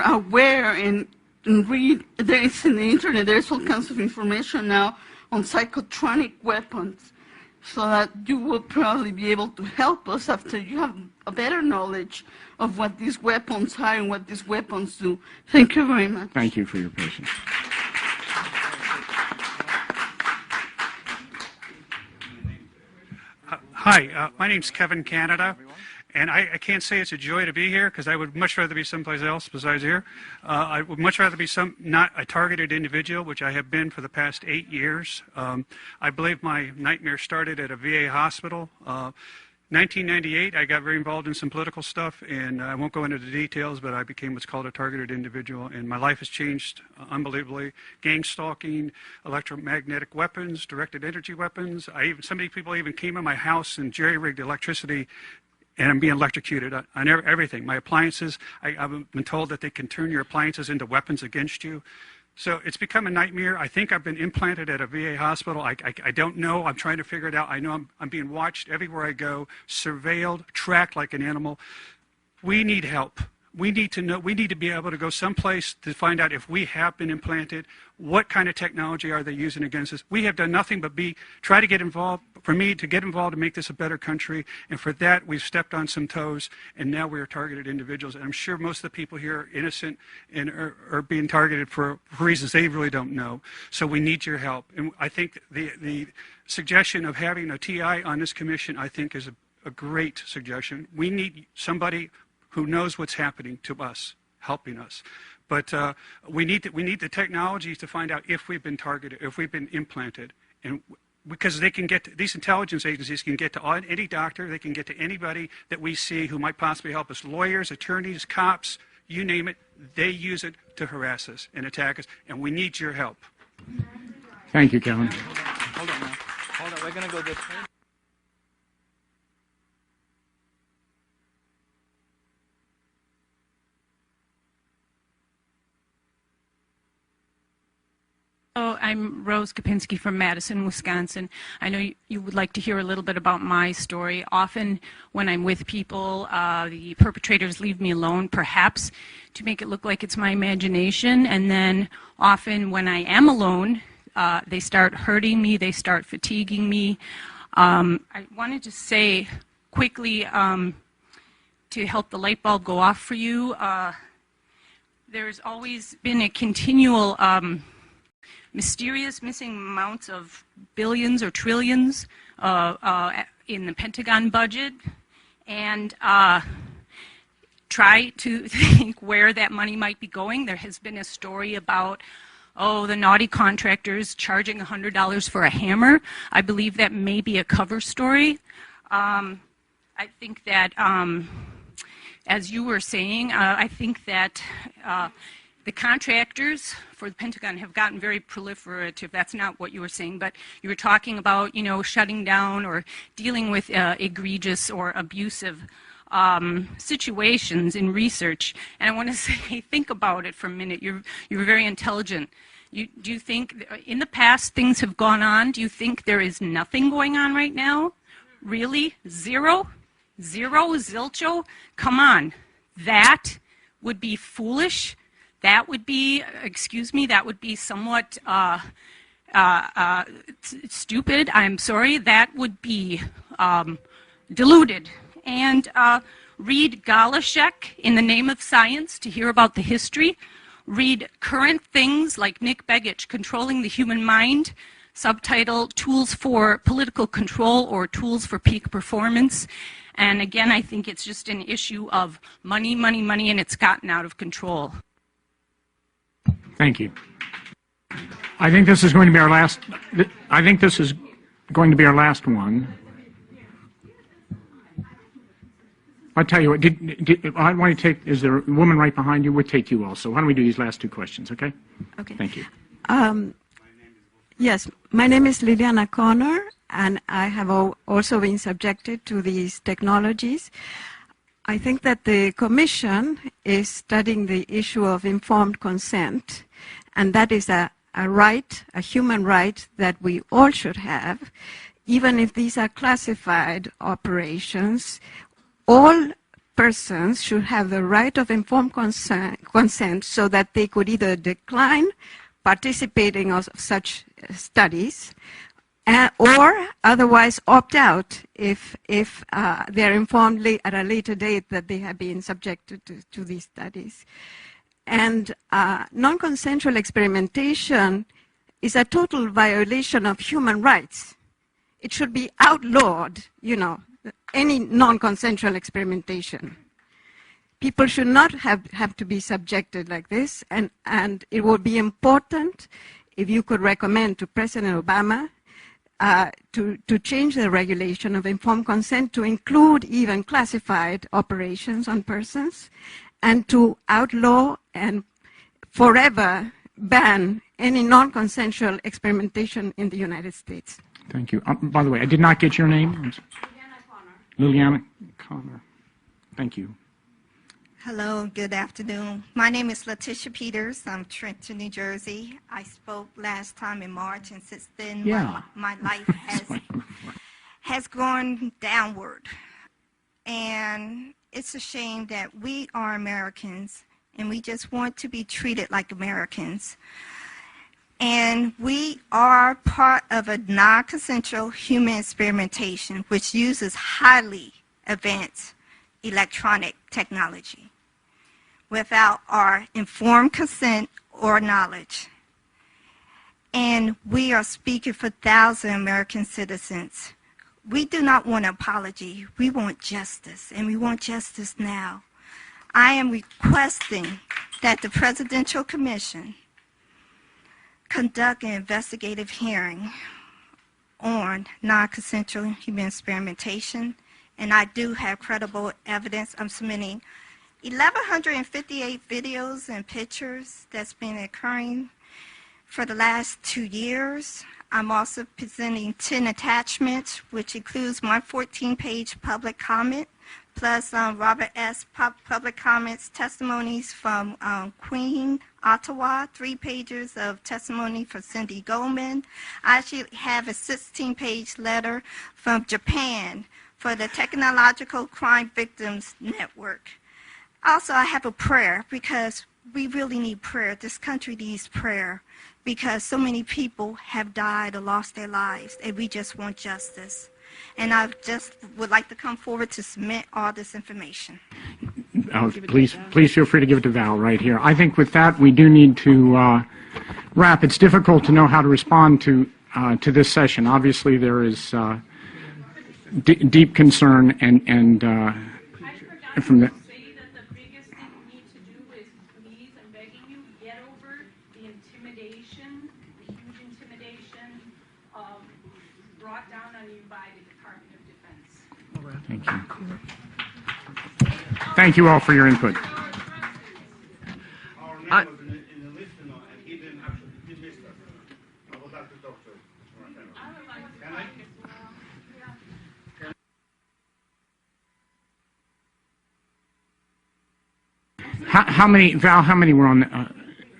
aware and read. There is in the internet. There's all kinds of information now on psychotronic weapons, so that you will probably be able to help us after you have a better knowledge of what these weapons are and what these weapons do. Thank you very much. Thank you for your patience. Hi, my name's Kevin Canada, and I can't say it's a joy to be here because I would much rather be someplace else besides here. I would much rather be not a targeted individual, which I have been for the past 8 years. I believe my nightmare started at a VA hospital. 1998, I got very involved in some political stuff, and I won't go into the details, but I became what's called a targeted individual, and my life has changed unbelievably. Gang stalking, electromagnetic weapons, directed energy weapons. Some people even came in my house and jerry-rigged electricity, and I'm being electrocuted on everything. My appliances, I've been told that they can turn your appliances into weapons against you. So it's become a nightmare. I think I've been implanted at a VA hospital. I don't know. I'm trying to figure it out. I know I'm being watched everywhere I go, surveilled, tracked like an animal. We need help. We need to know. We need to be able to go someplace to find out if we have been implanted. What kind of technology are they using against us? We have done nothing but try to get involved. For me to get involved to make this a better country, and for that we've stepped on some toes, and now we are targeted individuals. And I'm sure most of the people here are innocent and are being targeted for reasons they really don't know. So we need your help. And I think the suggestion of having a TI on this commission, I think, is a great suggestion. We need somebody who knows what's happening to us, helping us. But we need the technology to find out if we've been targeted, if we've been implanted, and because they can get these intelligence agencies can get to any doctor, they can get to anybody that we see who might possibly help us. Lawyers, attorneys, cops, you name it, they use it to harass us and attack us, and we need your help. Thank you, Kevin. Hold on now. Hold on, we're going to go this way. Hello, I'm Rose Kopinski from Madison, Wisconsin. I know you would like to hear a little bit about my story. Often when I'm with people, the perpetrators leave me alone, perhaps to make it look like it's my imagination. And then often when I am alone, they start hurting me, they start fatiguing me. I wanted to say quickly to help the light bulb go off for you, there's always been a continual mysterious missing amounts of billions or trillions in the Pentagon budget, and try to think where that money might be going. There has been a story about, the naughty contractors charging $100 for a hammer. I believe that may be a cover story. I think that as you were saying, I think that the contractors for the Pentagon have gotten very proliferative. That's not what you were saying, but you were talking about, shutting down or dealing with egregious or abusive situations in research. And I want to say, think about it for a minute. You're very intelligent. Do you think in the past things have gone on? Do you think there is nothing going on right now? Really? Zero? Zilcho? Come on. That would be foolish. That would be, that would be somewhat stupid. I'm sorry. That would be deluded. And read Galashek in the Name of Science to hear about the history. Read current things like Nick Begich, Controlling the Human Mind, subtitle Tools for Political Control or Tools for Peak Performance. And again, I think it's just an issue of money, money, money, and it's gotten out of control. Thank you. I think this is going to be our last one. I'll tell you what, I want to take, is there a woman right behind you? We'll take you also. Why don't we do these last two questions, okay? Okay. Thank you. Yes, my name is Liliana Connor, and I have also been subjected to these technologies. I think that the Commission is studying the issue of informed consent, and that is a right, a human right that we all should have, even if these are classified operations. All persons should have the right of informed consent so that they could either decline participating in such studies or otherwise opt out if they're informed at a later date that they have been subjected to these studies. And non-consensual experimentation is a total violation of human rights. It should be outlawed, any non-consensual experimentation. People should not have to be subjected like this, and it would be important if you could recommend to President Obama to change the regulation of informed consent to include even classified operations on persons, and to outlaw and forever ban any non-consensual experimentation in the United States. Thank you. By the way, I did not get your name. Liliana Connor. Thank you. Hello, good afternoon. My name is Letitia Peters. I'm Trenton, New Jersey. I spoke last time in March, and since then my life has gone downward. And it's a shame that we are Americans, and we just want to be treated like Americans. And we are part of a non-consensual human experimentation which uses highly advanced electronic technology without our informed consent or knowledge. And we are speaking for thousands of American citizens. We do not want an apology. We want justice, and we want justice now. I am requesting that the Presidential Commission conduct an investigative hearing on non-consensual human experimentation, and I do have credible evidence. I'm submitting 1,158 videos and pictures that's been occurring for the last 2 years. I'm also presenting 10 attachments, which includes my 14-page public comment, plus Robert S. public comments, testimonies from Queen Ottawa, 3 pages of testimony from Cindy Goldman. I actually have a 16-page letter from Japan for the Technological Crime Victims Network. Also, I have a prayer, because we really need prayer. This country needs prayer, because so many people have died or lost their lives, and we just want justice. And I just would like to come forward to submit all this information. Please feel free to give it to Val right here. I think with that, we do need to wrap. It's difficult to know how to respond to this session. Obviously, there is deep concern and from the. Thank you. Thank you all for your input. How many, Val, how many were on the,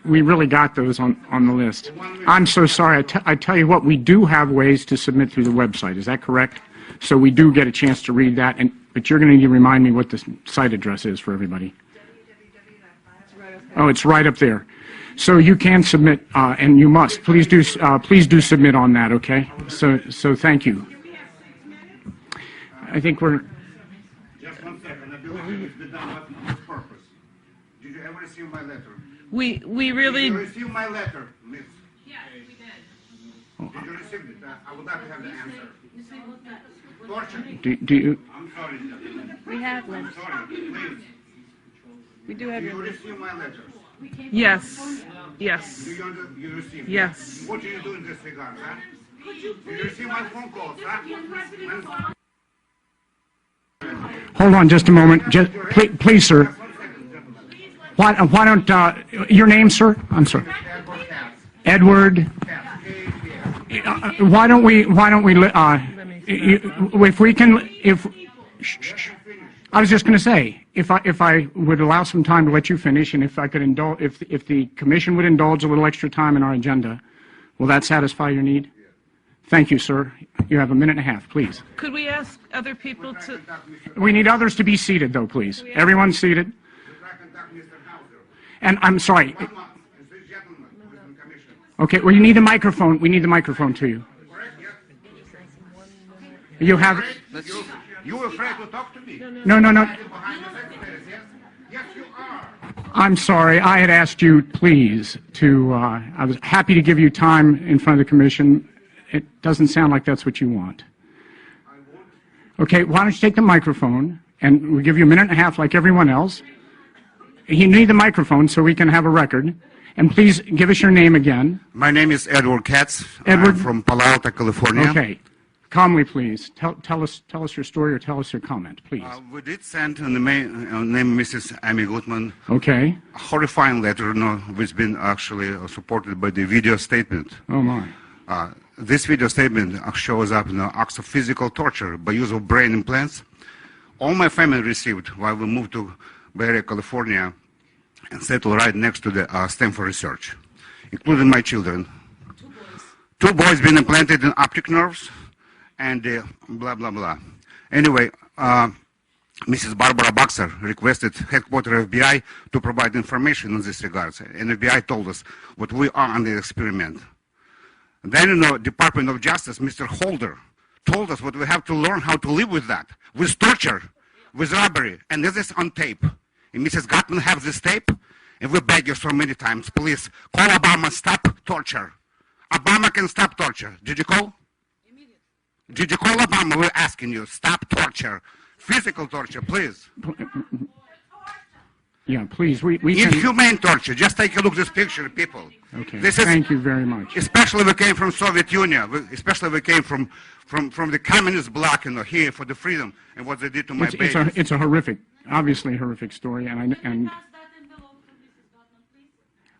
we really got those on the list. I'm so sorry. I tell you what, we do have ways to submit through the website. Is that correct? So we do get a chance to read that, but you're going to need to remind me what the site address is for everybody. Oh, it's right up there. So you can submit, and you must. Please do submit on that, okay? So thank you. I think we're... Just 1 second. I believe it's been done with purpose. Did you ever receive my letter? We really... Did you receive my letter, Miss? Yes, we did. Did you receive it? I would like to have the answer. Torture. Do you... I'm sorry. We have them. I'm sorry. Please. We do have you receive my letters? Yes. Yes. Do you receive? Yes. What do you do in this regard, huh? Did you receive my phone calls, huh? Hold on just a moment. Please, sir. Why don't, your name, sir? I'm sorry. Edward. Why don't we, if we can, I was just going to say, if I would allow some time to let you finish, and if I could indulge, if the commission would indulge a little extra time in our agenda, will that satisfy your need? Thank you, sir. You have a minute and a half, please. Could we ask other people to... We need others to be seated, though, please. Everyone seated. And I'm sorry. Okay, well, you need the microphone. We need the microphone to you. You have... You're afraid to talk to me? No. Yes, you are. I'm sorry. I had asked you, please, to... I was happy to give you time in front of the commission. It doesn't sound like that's what you want. Okay, why don't you take the microphone, and we'll give you a minute and a half like everyone else. You need the microphone so we can have a record. And please give us your name again. My name is Edward Katz. Edward? I'm from Palo Alto, California. Okay. Calmly, please. Tell us your story or tell us your comment, please. We did send the name Mrs. Amy Goodman. Okay. A horrifying letter, which has been actually supported by the video statement. Oh, my. This video statement shows up acts of physical torture by use of brain implants. All my family received while we moved to Bay Area, California, and settled right next to the Stanford Research, including my children. Two boys been implanted in optic nerves, and blah, blah, blah. Anyway, Mrs. Barbara Boxer requested headquarters FBI to provide information in this regard, and FBI told us what we are on the experiment. Then, Department of Justice, Mr. Holder, told us what we have to learn how to live with that, with torture, with robbery, and this is on tape. And Mrs. Gottman has this tape, and we beg you so many times, please, call Obama, stop torture. Obama can stop torture. Did you call? Did you call Obama? We're asking you, stop torture. Physical torture, please. Yeah, please. We Inhumane torture. Just take a look at this picture, people. Okay. Thank you very much. Especially we came from Soviet Union. Especially we came from the communist bloc, here for the freedom and what they did to my babies. It's a horrific, obviously horrific story, and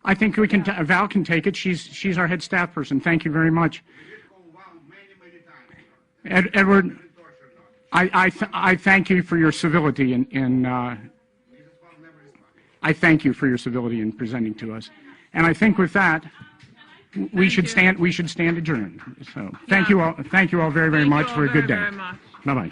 I think we can. Val can take it. She's our head staff person. Thank you very much. Edward, I thank you for your civility I thank you for your civility in presenting to us, and I think with that we should stand adjourned. So thank you all very much for a good day. Bye bye.